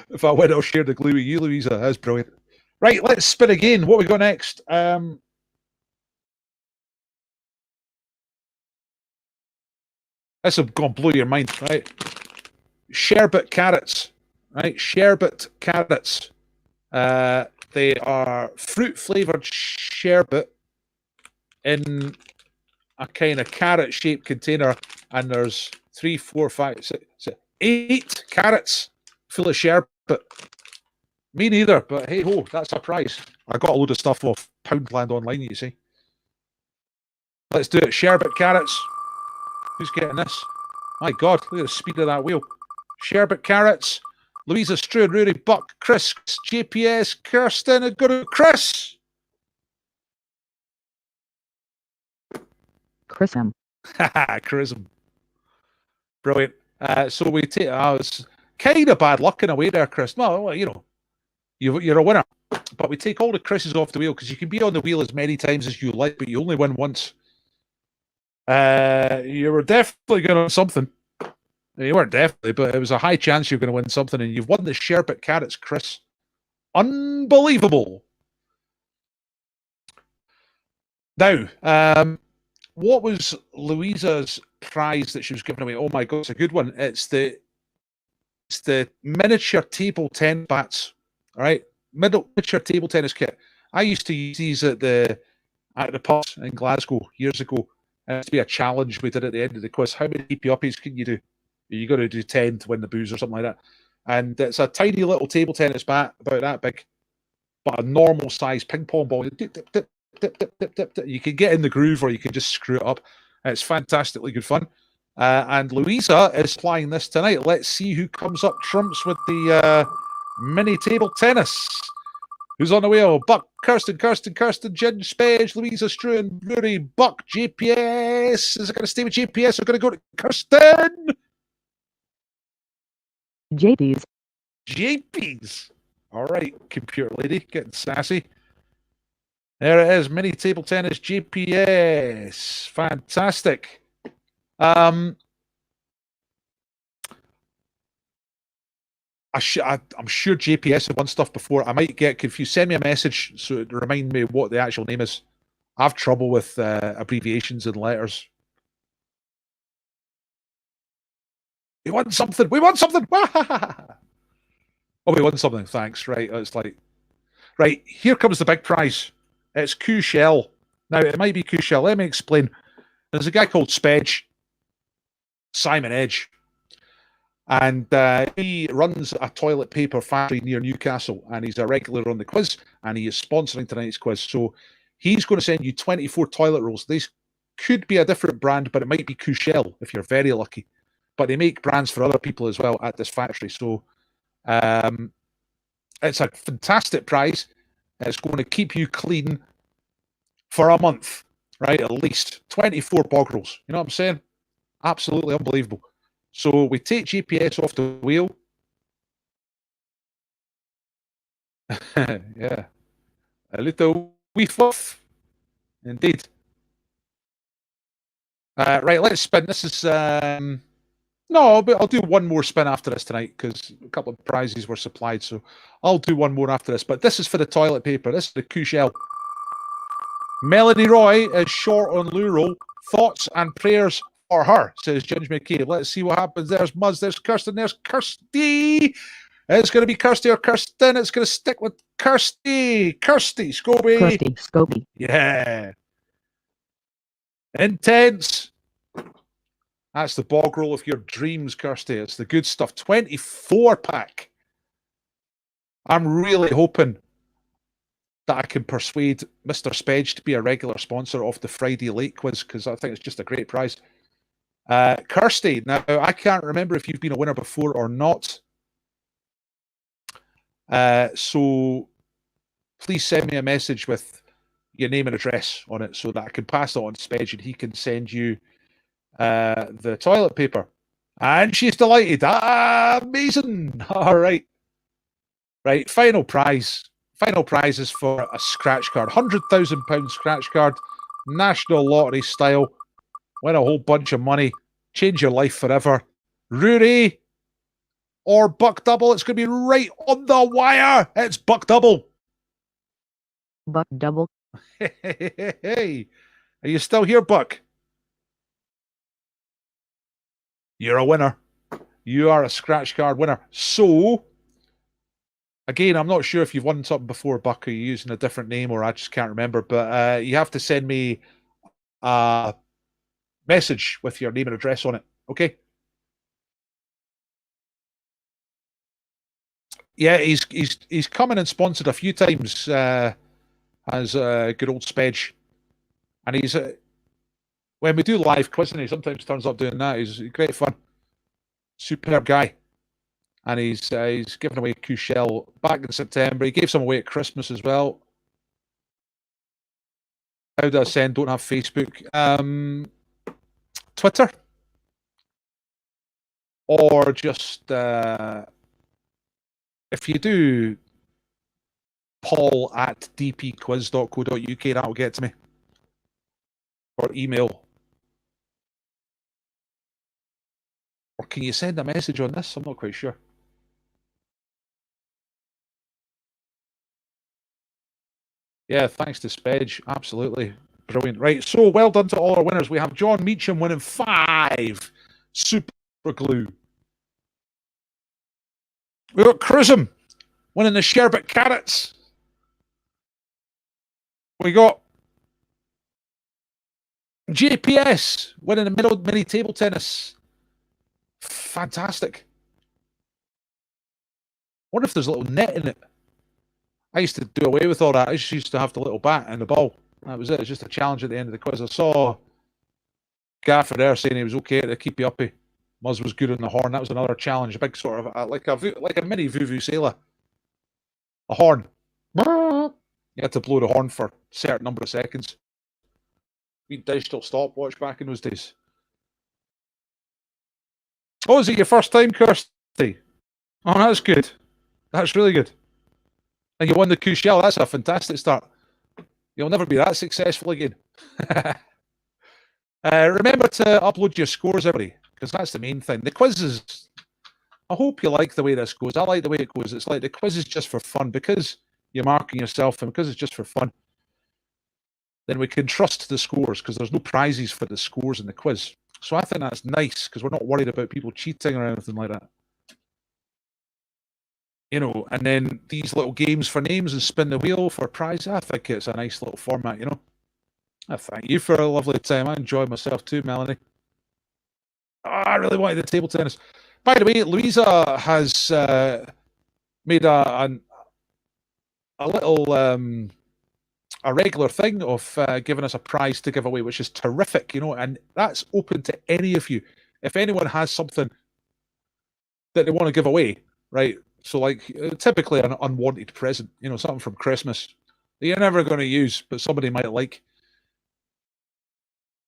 A: If I win, I'll share the glue with you, Louisa. That's brilliant. Right, let's spin again. What we got next? This will go and blow your mind, right? Sherbet carrots, right? Sherbet carrots. They are fruit-flavored sherbet in a kind of carrot-shaped container, and there's 3, 4, 5, 6, 8 carrots full of sherbet. Me neither, but hey ho, that's a prize. I got a load of stuff off Poundland online, you see. Let's do it. Sherbet carrots. Who's getting this? My God, look at the speed of that wheel. Sherbet carrots. Louisa Struan, Rory Buck, Chris, JPS, Kirsten, and go to Chris.
G: Chrism.
A: Charism. Brilliant. So we take. I was kind of bad luck in a way there, Chris. No, well, you know, you're a winner. But we take all the Chris's off the wheel because you can be on the wheel as many times as you like, but you only win once. You were definitely going to win something. You weren't definitely, but it was a high chance you were going to win something, and you've won the Sherbet carrots, Chris. Unbelievable. Now, what was Louisa's prize that she was giving away? Oh my God, it's a good one. It's the miniature table tennis bats. All right, miniature table tennis kit. I used to use these at the pubs in Glasgow years ago. And it used to be a challenge we did at the end of the quiz. How many DP-uppies can you do? You got to do 10 to win the booze or something like that. And it's a tiny little table tennis bat, about that big, but a normal size ping pong ball. Dip, dip, dip, dip, dip, dip, dip, dip. You can get in the groove or you can just screw it up. It's fantastically good fun. And Louisa is playing this tonight. Let's see who comes up trumps with the mini table tennis. Who's on the wheel? Buck, Kirsten, Jen, Spage, Louisa Struan, Rory, Buck, JPS. Is it going to stay with JPS or going to go to Kirsten? JP's. All right, computer lady, getting sassy. There it is, mini table tennis GPS. Fantastic. I'm sure JPS have won stuff before. I might get confused. Send me a message so to remind me what the actual name is. I have trouble with abbreviations and letters. We won something. We won something. Oh, we won something. Thanks. Right. It's like, right. Here comes the big prize. It's Q Shell. Now, it might be Q Shell. Let me explain. There's a guy called Spedge, Simon Edge, and he runs a toilet paper factory near Newcastle, and he's a regular on the quiz, and he is sponsoring tonight's quiz. So he's going to send you 24 toilet rolls. These could be a different brand, but it might be Q Shell if you're very lucky. But they make brands for other people as well at this factory. So it's a fantastic prize. It's going to keep you clean for a month, right? At least 24 bog rolls. You know what I'm saying? Absolutely unbelievable. So we take GPS off the wheel. Yeah. A little wee fluff. Indeed. Right, let's spin. This is... no, but I'll do one more spin after this tonight because a couple of prizes were supplied. So I'll do one more after this. But this is for the toilet paper. This is the Q Shell. Melanie Roy is short on loo roll. Thoughts and prayers for her, says Ginger McKay. Let's see what happens. There's Muzz, there's Kirsten, there's Kirsty. It's going to be Kirsty or Kirsten. It's going to stick with Kirsty. Kirsty, Scobie.
G: Kirsty, Scobie.
A: Yeah. Intense. That's the bog roll of your dreams, Kirsty. It's the good stuff. 24-pack. I'm really hoping that I can persuade Mr. Spedge to be a regular sponsor of the Friday Late Quiz, because I think it's just a great prize. Kirsty, now I can't remember if you've been a winner before or not. So please send me a message with your name and address on it so that I can pass it on to Spedge and he can send you the toilet paper. And she's delighted. Amazing. All right. Right, final prize. Final prize is for a scratch card. £100,000 scratch card. National Lottery style. Win a whole bunch of money. Change your life forever. Rooney or Buck Double. It's going to be right on the wire. It's Buck Double.
G: Buck Double.
A: Hey, are you still here, Buck? You're a winner. You are a scratch card winner. So, again, I'm not sure if you've won something before, Buck, or you're using a different name, or I just can't remember, but you have to send me a message with your name and address on it, okay? Yeah, he's come in and sponsored a few times as good old Spedge. And he's, when we do live quizzing, he sometimes turns up doing that. He's great fun. Superb guy. And he's given away a shell back in September. He gave some away at Christmas as well. How do I send? Don't have Facebook. Twitter. Or just, if you do Paul at dpquiz.co.uk, that'll get to me. Or email. Or can you send a message on this? I'm not quite sure. Yeah, thanks to Spedge. Absolutely. Brilliant. Right, so well done to all our winners. We have John Meacham winning 5 super glue. We've got Chrism winning the sherbet carrots. We got JPS winning the mini table tennis. Fantastic. Wonder if there's a little net in it. I used to do away with all that. I just used to have the little bat and the ball. That was it. It's just a challenge at the end of the quiz. I saw Gaffer there saying he was okay to keep you uppy. Muzz was good on the horn. That was another challenge. A big sort of like a mini vuvuzela. A horn. You had to blow the horn for a certain number of seconds. We digital stopwatch back in those days. Oh, is it your first time, Kirsty? Oh, that's good. That's really good. And you won the Cushell. That's a fantastic start. You'll never be that successful again. Remember to upload your scores, everybody, because that's the main thing. The quizzes, I hope you like the way this goes. I like the way it goes. It's like the quiz is just for fun. Because you're marking yourself and because it's just for fun, then we can trust the scores because there's no prizes for the scores in the quiz. So I think that's nice because we're not worried about people cheating or anything like that. You know, and then these little games for names and spin the wheel for prize. I think it's a nice little format, you know. I thank you for a lovely time. I enjoyed myself too, Melanie. Oh, I really wanted the table tennis. By the way, Louisa has made a little a regular thing of giving us a prize to give away, which is terrific, you know, and that's open to any of you. If anyone has something that they want to give away, right? So like typically an unwanted present, you know, something from Christmas that you're never going to use, but somebody might like.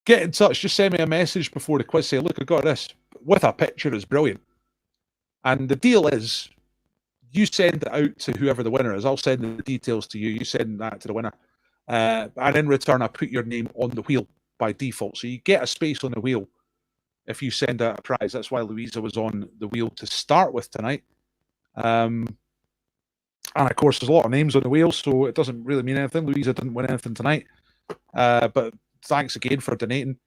A: Get in touch. Just send me a message before the quiz. Say, look, I got this. With a picture is brilliant. And the deal is, you send it out to whoever the winner is. I'll send the details to you. You send that to the winner. And in return, I put your name on the wheel by default. So you get a space on the wheel if you send out a prize. That's why Louisa was on the wheel to start with tonight. And of course, there's a lot of names on the wheel, so it doesn't really mean anything. Louisa didn't win anything tonight. But thanks again for donating.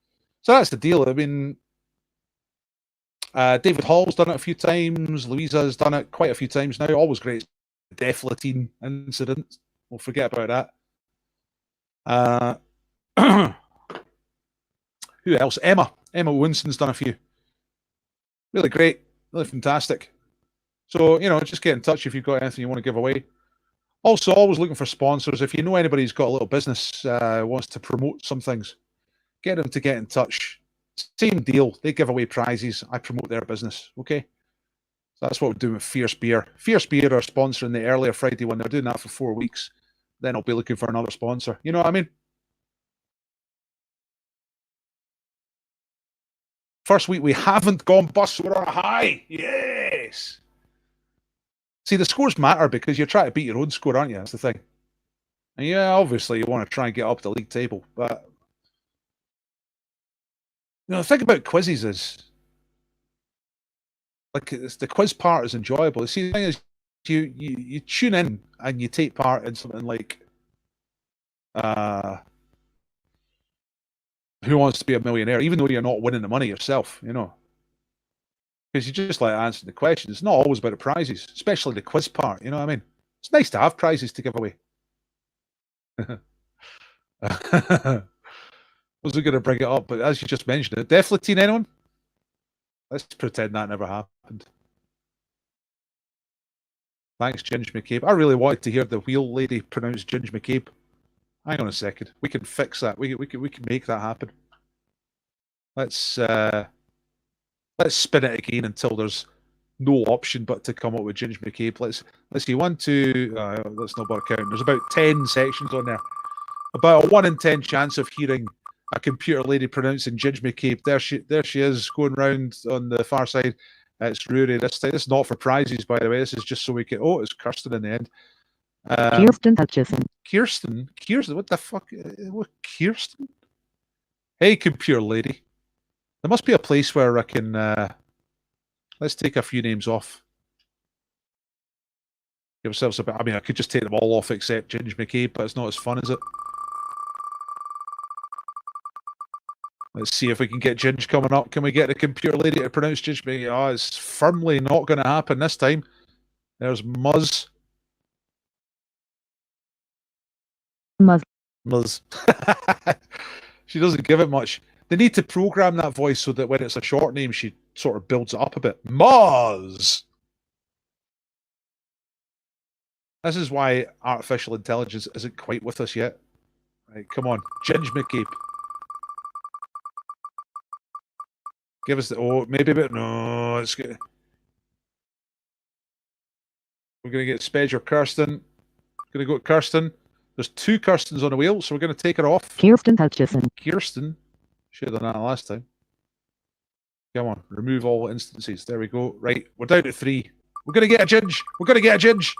A: So that's the deal. I mean, David Hall's done it a few times. Louisa's done it quite a few times now. Always great. Deflatine incident. We'll forget about that. Who else? Emma Winston's done a few. Really great. Really fantastic. So, just get in touch if you've got anything you want to give away. Also, always looking for sponsors. If you know anybody who's got a little business, wants to promote some things, get them to get in touch. Same deal. They give away prizes. I promote their business. Okay? So that's what we're doing with Fierce Beer. Fierce Beer are sponsoring the earlier Friday one. They're doing that for 4 weeks. Then I'll be looking for another sponsor. You know what I mean? First week we haven't gone bust. We're on a high. Yes. See, the scores matter because you're trying to beat your own score, aren't you? That's the thing. And yeah, obviously you want to try and get up the league table, but the thing about quizzes is, like, the quiz part is enjoyable. See, the thing is, you tune in and you take part in something like Who Wants to Be a Millionaire, even though you're not winning the money yourself, because you just like answering the questions. It's not always about the prizes, especially the quiz part. You know what I mean? It's nice to have prizes to give away. Wasn't going to bring it up, but as you just mentioned it, Deflatine, anyone? Let's pretend that never happened. Thanks, Ginge McCabe. I really wanted to hear the wheel lady pronounce Ginge McCabe. Hang on a second. We can fix that. We can make that happen. Let's spin it again until there's no option but to come up with Ginge McCabe. Let's see. 1, 2. Let's not bother counting. There's about 10 sections on there. About a 1 in 10 chance of hearing a computer lady pronouncing Ginge McCabe. There she is, going round on the far side. It's Rory this time. This is not for prizes, by the way. This is just so we can. Oh, it's Kirsten in the end.
G: Kirsten Hutchison.
A: Kirsten, what the fuck? What, Kirsten? Hey, computer lady. There must be a place where I can. Let's take a few names off. Give ourselves a bit. I mean, I could just take them all off except Ginge McCabe, but it's not as fun, is it? Let's see if we can get Ginge coming up. Can we get the computer lady to pronounce Ginge McCabe? Oh, it's firmly not going to happen this time. There's Muzz. Muzz. She doesn't give it much. They need to program that voice so that when it's a short name, she sort of builds it up a bit. Muzz! This is why artificial intelligence isn't quite with us yet. Right, come on. Ginge McCabe. Give us the... Oh, maybe a bit... No, it's good. We're going to get Spedge or Kirsten. Going to go to Kirsten. There's 2 Kirstens on the wheel, so we're going to take her off.
G: Kirsten Hutchison.
A: Kirsten. Should have done that last time. Come on. Remove all instances. There we go. Right. We're down to 3. We're going to get a Ginge. We're going to get a Ginge.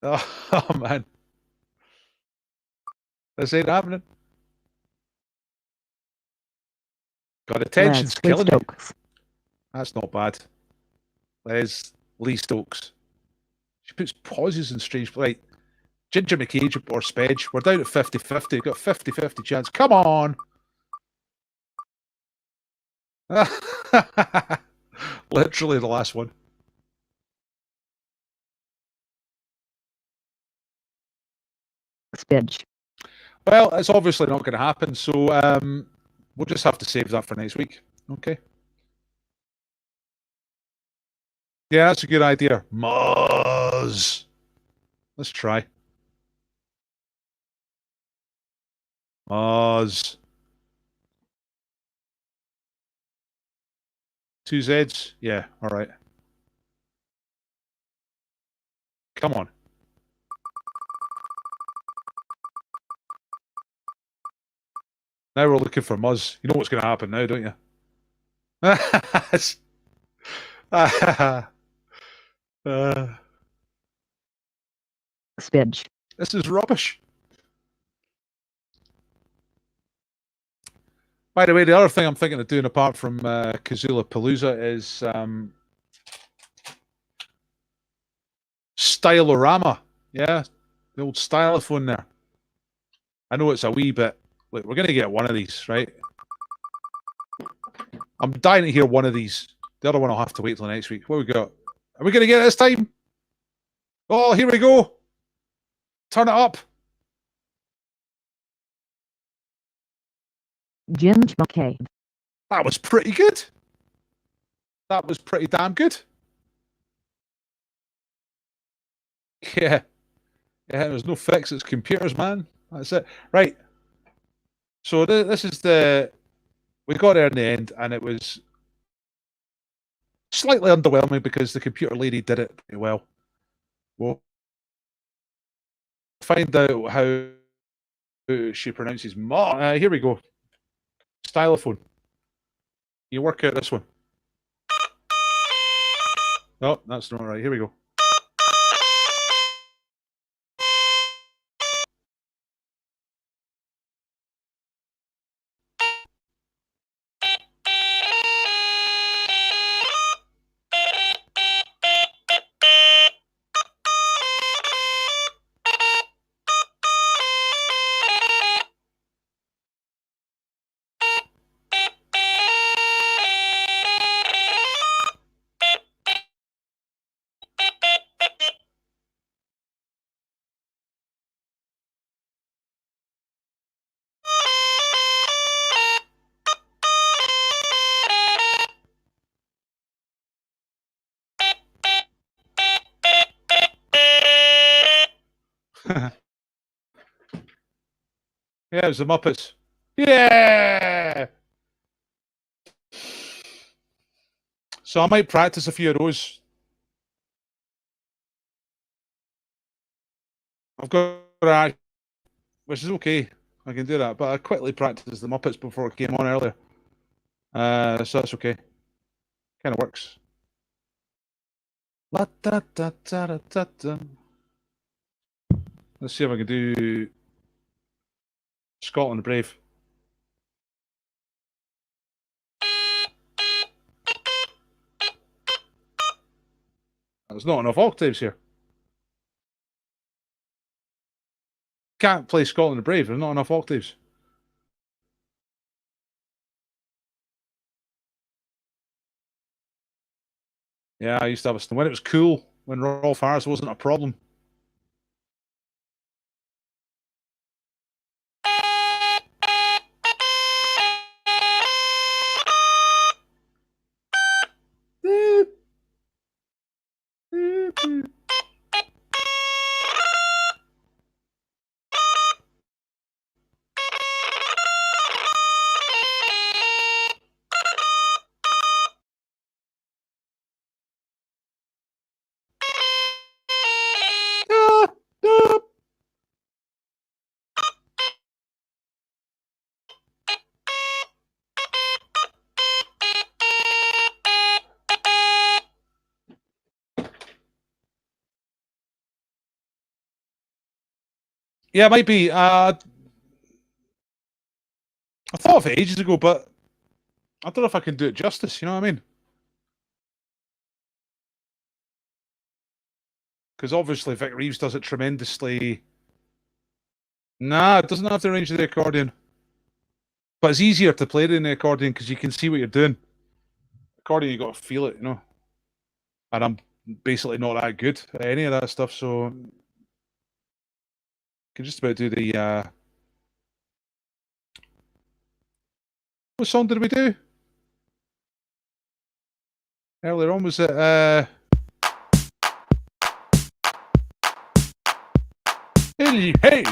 A: Oh, man. This ain't happening. Got attention's killing me. That's not bad. There's Lee Stokes. She puts pauses in strange... Right. Ginger McCage or Spedge. We're down at 50-50. Got 50-50 chance. Come on! Literally the last one.
G: Spedge.
A: Well, it's obviously not going to happen, so we'll just have to save that for next week. Okay. Yeah, that's a good idea. Muzz. Let's try. Muzz. 2 Zs? Yeah, all right. Come on. Now we're looking for Muzz. You know what's going to happen now, don't you?
G: Spedge.
A: This is rubbish. By the way, the other thing I'm thinking of doing apart from Kazula Palooza is Stylorama. Yeah, the old stylophone there. I know it's a wee bit Look, we're going to get one of these, right? I'm dying to hear one of these. The other one I'll have to wait till next week. What we got? Are we going to get it this time? Oh, here we go. Turn it up.
G: Jim's Bouquet.
A: That was pretty good. That was pretty damn good. Yeah. Yeah, there's no fix. It's computers, man. That's it. Right. So this is the... We got there in the end, and it was slightly underwhelming because the computer lady did it pretty well. We'll find out how she pronounces ma. Here we go. Stylophone. You work out this one. Oh, that's not right. Here we go. Yeah, it was the Muppets. Yeah! So I might practice a few of those. I've got to, which is okay. I can do that, but I quickly practiced the Muppets before it came on earlier. So that's okay. Kind of works. La, da, da, da, da, da, da. Let's see if I can do Scotland Brave. There's not enough octaves here. Can't play Scotland Brave. There's not enough octaves. Yeah, I used to have a... When it was cool, when Rolf Harris wasn't a problem. Yeah, it might be. I thought of it ages ago, but I don't know if I can do it justice, you know what I mean? Because obviously Vic Reeves does it tremendously. Nah, it doesn't have the range of the accordion. But it's easier to play it in the accordion because you can see what you're doing. Accordion, you got to feel it, you know? And I'm basically not that good at any of that stuff, so... I can just about do the... What song did we do? Earlier on, was it... Hey!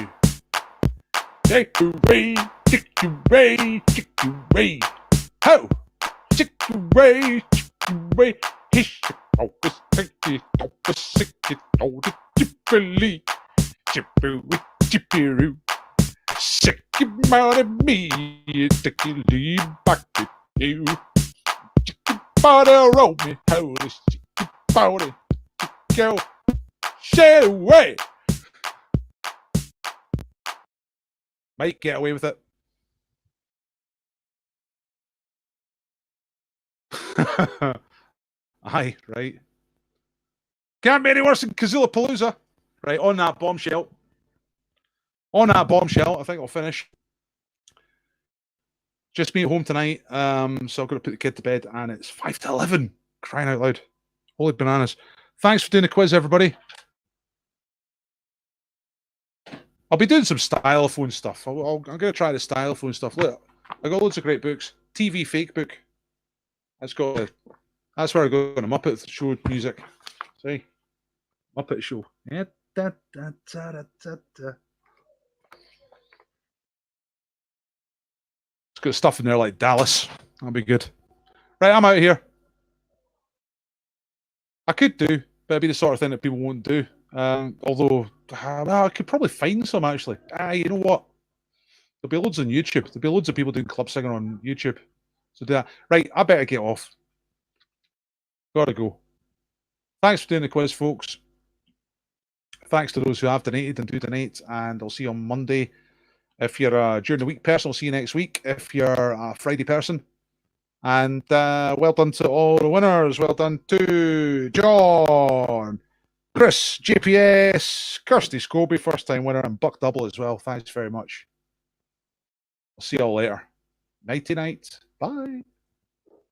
A: Chick-a-ray, chick-a-ray, chick-a-ray. Ho! Chick-a-ray, chick-a-ray. Hish, always take it, always sick it, all the chippily. Chipperoo, chipperoo. Sick him out of me, take it, lead back to you. Chicky body roll me, hold this chicky body. Go, share away. Might get away with it. Aye, right. Can't be any worse than Kazula-Palooza. Right, on that bombshell. On that bombshell, I think I'll finish. Just me at home tonight. So I've got to put the kid to bed, and it's 5 to 11. Crying out loud. Holy bananas. Thanks for doing the quiz, everybody. I'll be doing some stylophone stuff. I'm going to try the stylophone stuff. Look, I got loads of great books. TV fake book. That's where I go on a Muppet show music. See? Muppet show. Yeah. It's got stuff in there like Dallas. That'll be good. Right, I'm out of here. I could do, but it'd be the sort of thing that people won't do. Although, I could probably find some actually. You know what? There'll be loads on YouTube. There'll be loads of people doing club singing on YouTube. So do that. Right, I better get off. Gotta go. Thanks for doing the quiz, folks. Thanks to those who have donated and do donate, and I'll see you on Monday. If you're a during the week person, I'll see you next week. If you're a Friday person. And well done to all the winners. Well done to John, Chris, GPS, Kirsty Scobie, first time winner, and Buck Double as well. Thanks very much. I'll see you all later. Nighty night. Bye.